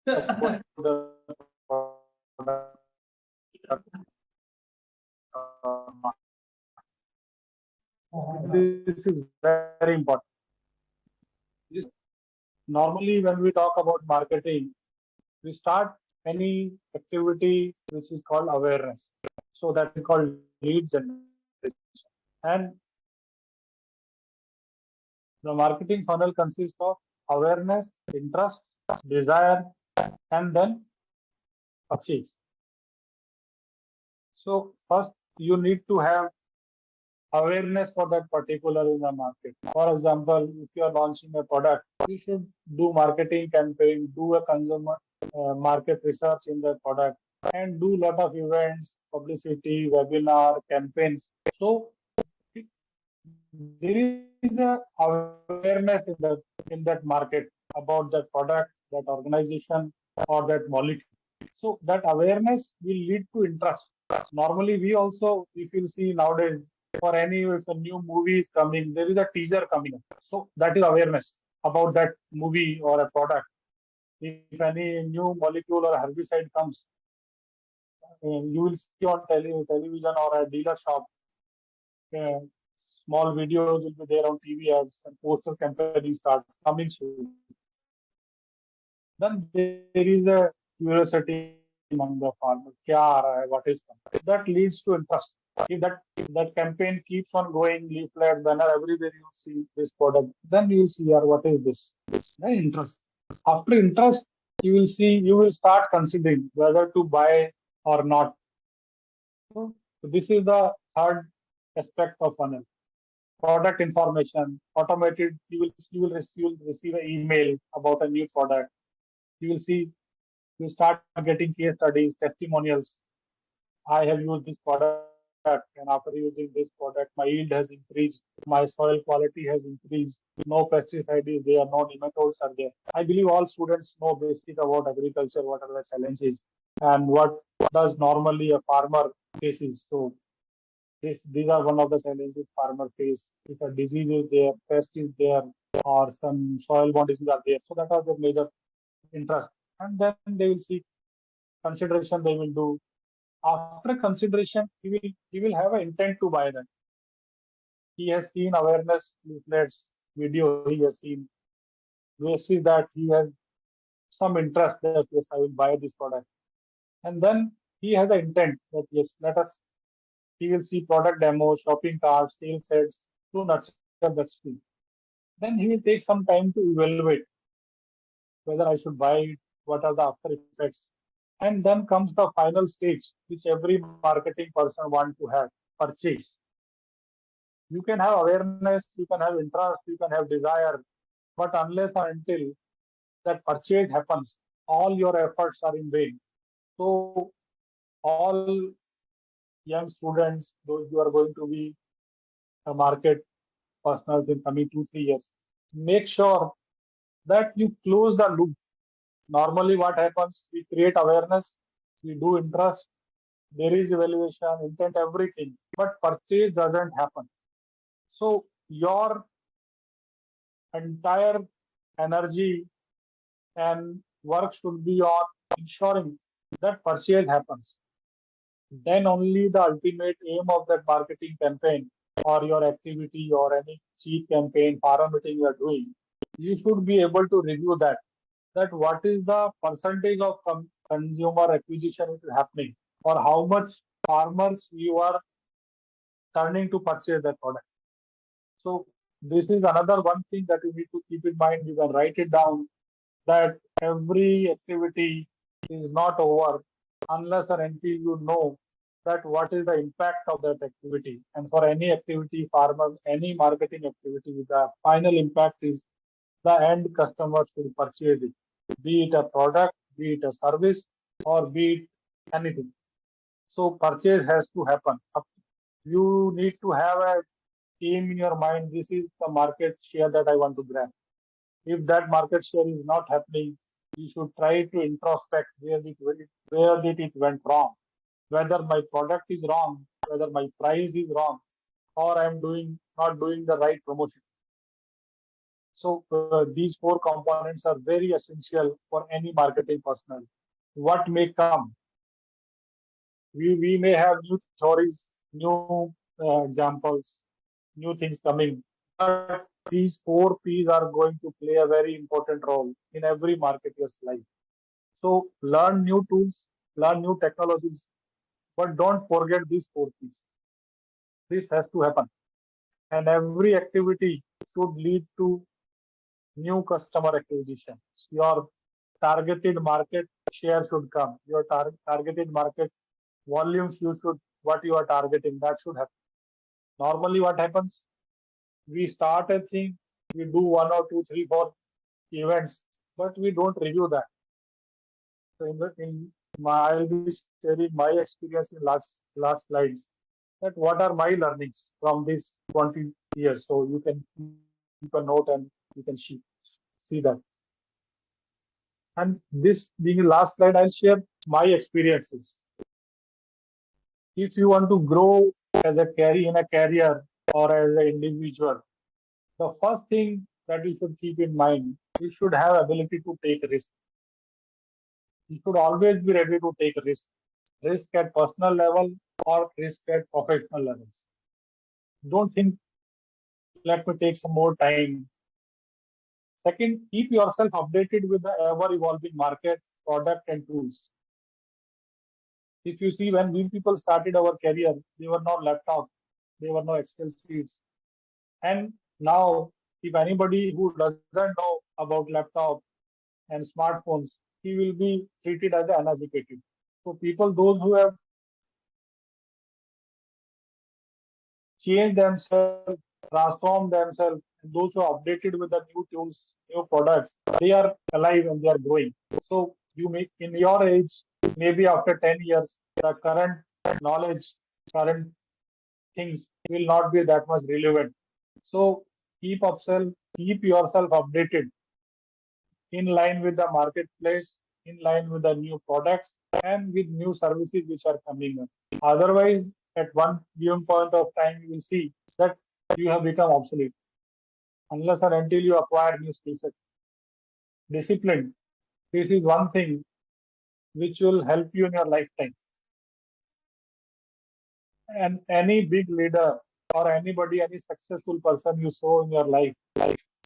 support the product this is very important. Normally, when we talk about marketing, we start any activity which is called awareness. So that is called lead generation. And the marketing funnel consists of awareness, interest, desire, and then purchase. So first, you need to have awareness for that particular in the market. For example, if you are launching a product, you should do marketing campaign, do a consumer market research in the product, and do lot of events, publicity, webinar, campaigns. So there is a awareness in that market about that product, that organization, or that molecule. So that awareness will lead to interest. Normally, we also, if you see nowadays, for any if a new movie is coming, there is a teaser coming up. So that is awareness about that movie or a product. If any new molecule or herbicide comes, you will see on television or a dealer shop. Uh, Small videos will be there on TV ads and poster campaigning starts coming soon. Then there is a curiosity among the farmers. Kya aa raha hai, what is coming? That leads to interest. If that campaign keeps on going, leaflet, banner, everywhere you see this product, then you will see, yeah, what is this? Then interest. After interest, you will see, you will start considering whether to buy or not. So this is the third aspect of funnel. Product information, automated. You will receive an email about a new product. You will see, you start getting case studies, testimonials. I have used this product, and after using this product, my yield has increased, my soil quality has increased, no pesticide is there, no nematodes are there. I believe all students know basic about agriculture, what are the challenges, and what does normally a farmer faces. So these are one of the challenges farmer face. If a disease is there, pest is there, or some soil-borne diseases are there. So that are the major interest. And then they will see consideration they will do. After consideration, he will have an intent to buy that. He has seen awareness leaflets, video he has seen. We see that he has some interest that yes, I will buy this product. And then he has an intent that yes, let us. He will see product demos, shopping carts, sales ads to nurture that skill. Then he will take some time to evaluate whether I should buy it, what are the after effects. And then comes the final stage, which every marketing person wants to have, purchase. You can have awareness, you can have interest, you can have desire, but unless and until that purchase happens, all your efforts are in vain. So all young students, those who are going to be a market personals in coming 2 3 years, make sure that you close the loop. Normally, what happens? We create awareness, we do interest, there is evaluation, intent, everything, but purchase doesn't happen. So your entire energy and work should be on ensuring that purchase happens. Then only the ultimate aim of that marketing campaign or your activity or any cheap campaign, farm meeting you are doing, you should be able to review that what is the percentage of consumer acquisition is happening, or how much farmers you are turning to purchase that product. So this is another one thing that you need to keep in mind. You can write it down that every activity is not over unless or until you know that what is the impact of that activity. And for any activity, farmer, any marketing activity, the final impact is the end customer should purchase it, be it a product, be it a service, or be it anything. So purchase has to happen. You need to have a aim in your mind. This is the market share that I want to grab. If that market share is not happening, you should try to introspect where did it went wrong, whether my product is wrong, whether my price is wrong, or I'm doing not doing the right promotion. So these four components are very essential for any marketing personnel. What may come? We may have new theories, new examples, new things coming, but these four P's are going to play a very important role in every marketer's life. So learn new tools, learn new technologies, but don't forget these four P's. This has to happen. And every activity should lead to new customer acquisition. Your targeted market share should come. Your targeted market volumes what you are targeting, that should happen. Normally what happens, we start a thing, we do one or two, three, four events, but we don't review that. So I'll be sharing my experience in last slides. That what are my learnings from this 20 years? So you can keep a note and you can see that. And this being the last slide, I'll share my experiences. If you want to grow as in a career or as an individual, the first thing that you should keep in mind, you should have ability to take risk. You should always be ready to take risk at personal level or risk at professional levels. Don't think, let me take some more time. Second, keep yourself updated with the ever-evolving market, product, and tools. If you see, when we people started our career, there were no laptop, there were no Excel sheets. And now, if anybody who doesn't know about laptop and smartphones, he will be treated as an uneducated. So people, those who have changed themselves, transformed themselves, and those who are updated with the new tools, new products, they are alive and they are growing. So you may, in your age, maybe after 10 years, the current knowledge, current things will not be that much relevant. So keep yourself updated in line with the marketplace, in line with the new products, and with new services which are coming up. Otherwise, at one given point of time, you will see that you have become obsolete unless and until you acquire new skill set. Discipline. This is one thing which will help you in your lifetime. And any big leader or anybody, any successful person you saw in your life,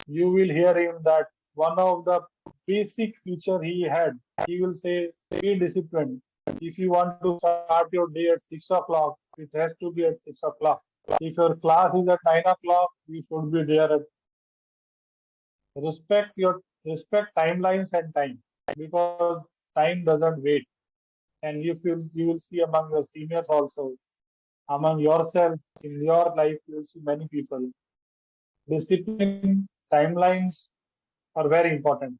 you will hear him that one of the basic feature he had, he will say, be disciplined. If you want to start your day at 6 o'clock, it has to be at 6 o'clock. If your class is at 9 o'clock, you should be there at respect timelines and time, because time doesn't wait. And you will see among your seniors also, among yourself, in your life, you will see many people. Discipline, timelines are very important.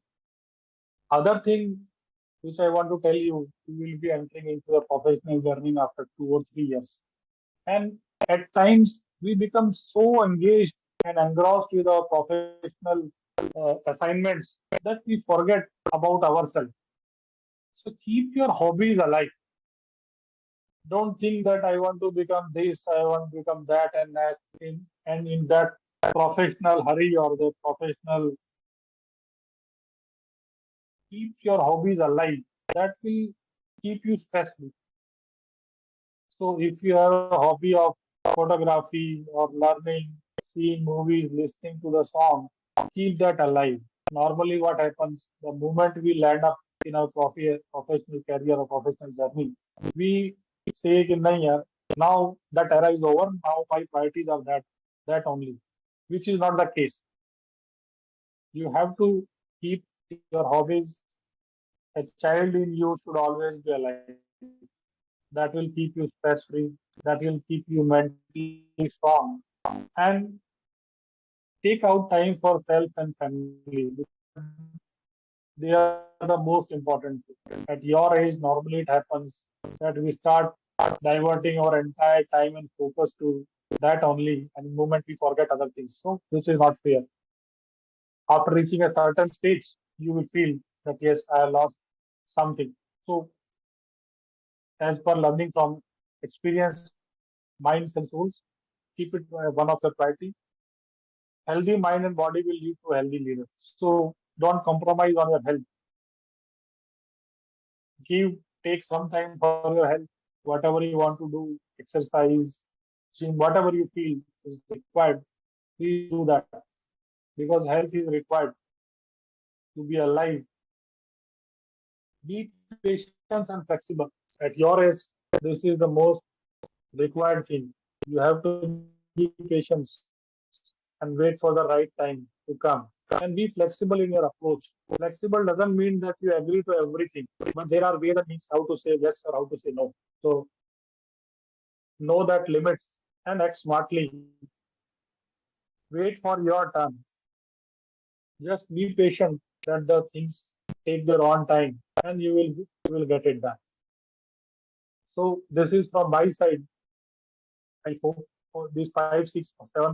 Other thing which I want to tell you, you will be entering into a professional journey after 2 or 3 years. And at times, we become so engaged and engrossed with our professional assignments that we forget about ourselves. So keep your hobbies alive. Don't think that I want to become this, I want to become that, and that, in that professional hurry or the professional. Keep your hobbies alive. That will keep you stress free. So if you have a hobby of photography or learning, seeing movies, listening to the song, keep that alive. Normally what happens, the moment we land up in our professional career or professional journey, we say, now that era is over, now my priorities are that only, which is not the case. You have to keep your hobbies, a child in you should always be alive. That will keep you stress free. That will keep you mentally strong. And take out time for self and family because they are the most important thing. At your age, normally it happens that we start diverting our entire time and focus to that only, and in moment we forget other things. So this is not fair. After reaching a certain stage, you will feel that yes, I have lost something. So as per learning from experience, minds and souls, keep it one of the priority. Healthy mind and body will lead to a healthy leader. So don't compromise on your health. Take some time for your health. Whatever you want to do, exercise, gym, whatever you feel is required, please do that because health is required to be alive. Be patient and flexible. At your age, this is the most required thing. You have to be patient and wait for the right time to come. And be flexible in your approach. Flexible doesn't mean that you agree to everything, but there are ways and means how to say yes or how to say no. So know that limits and act smartly. Wait for your turn. Just be patient that the things take their own time and you will get it done. So this is from my side. I hope for these 5, 6, or 7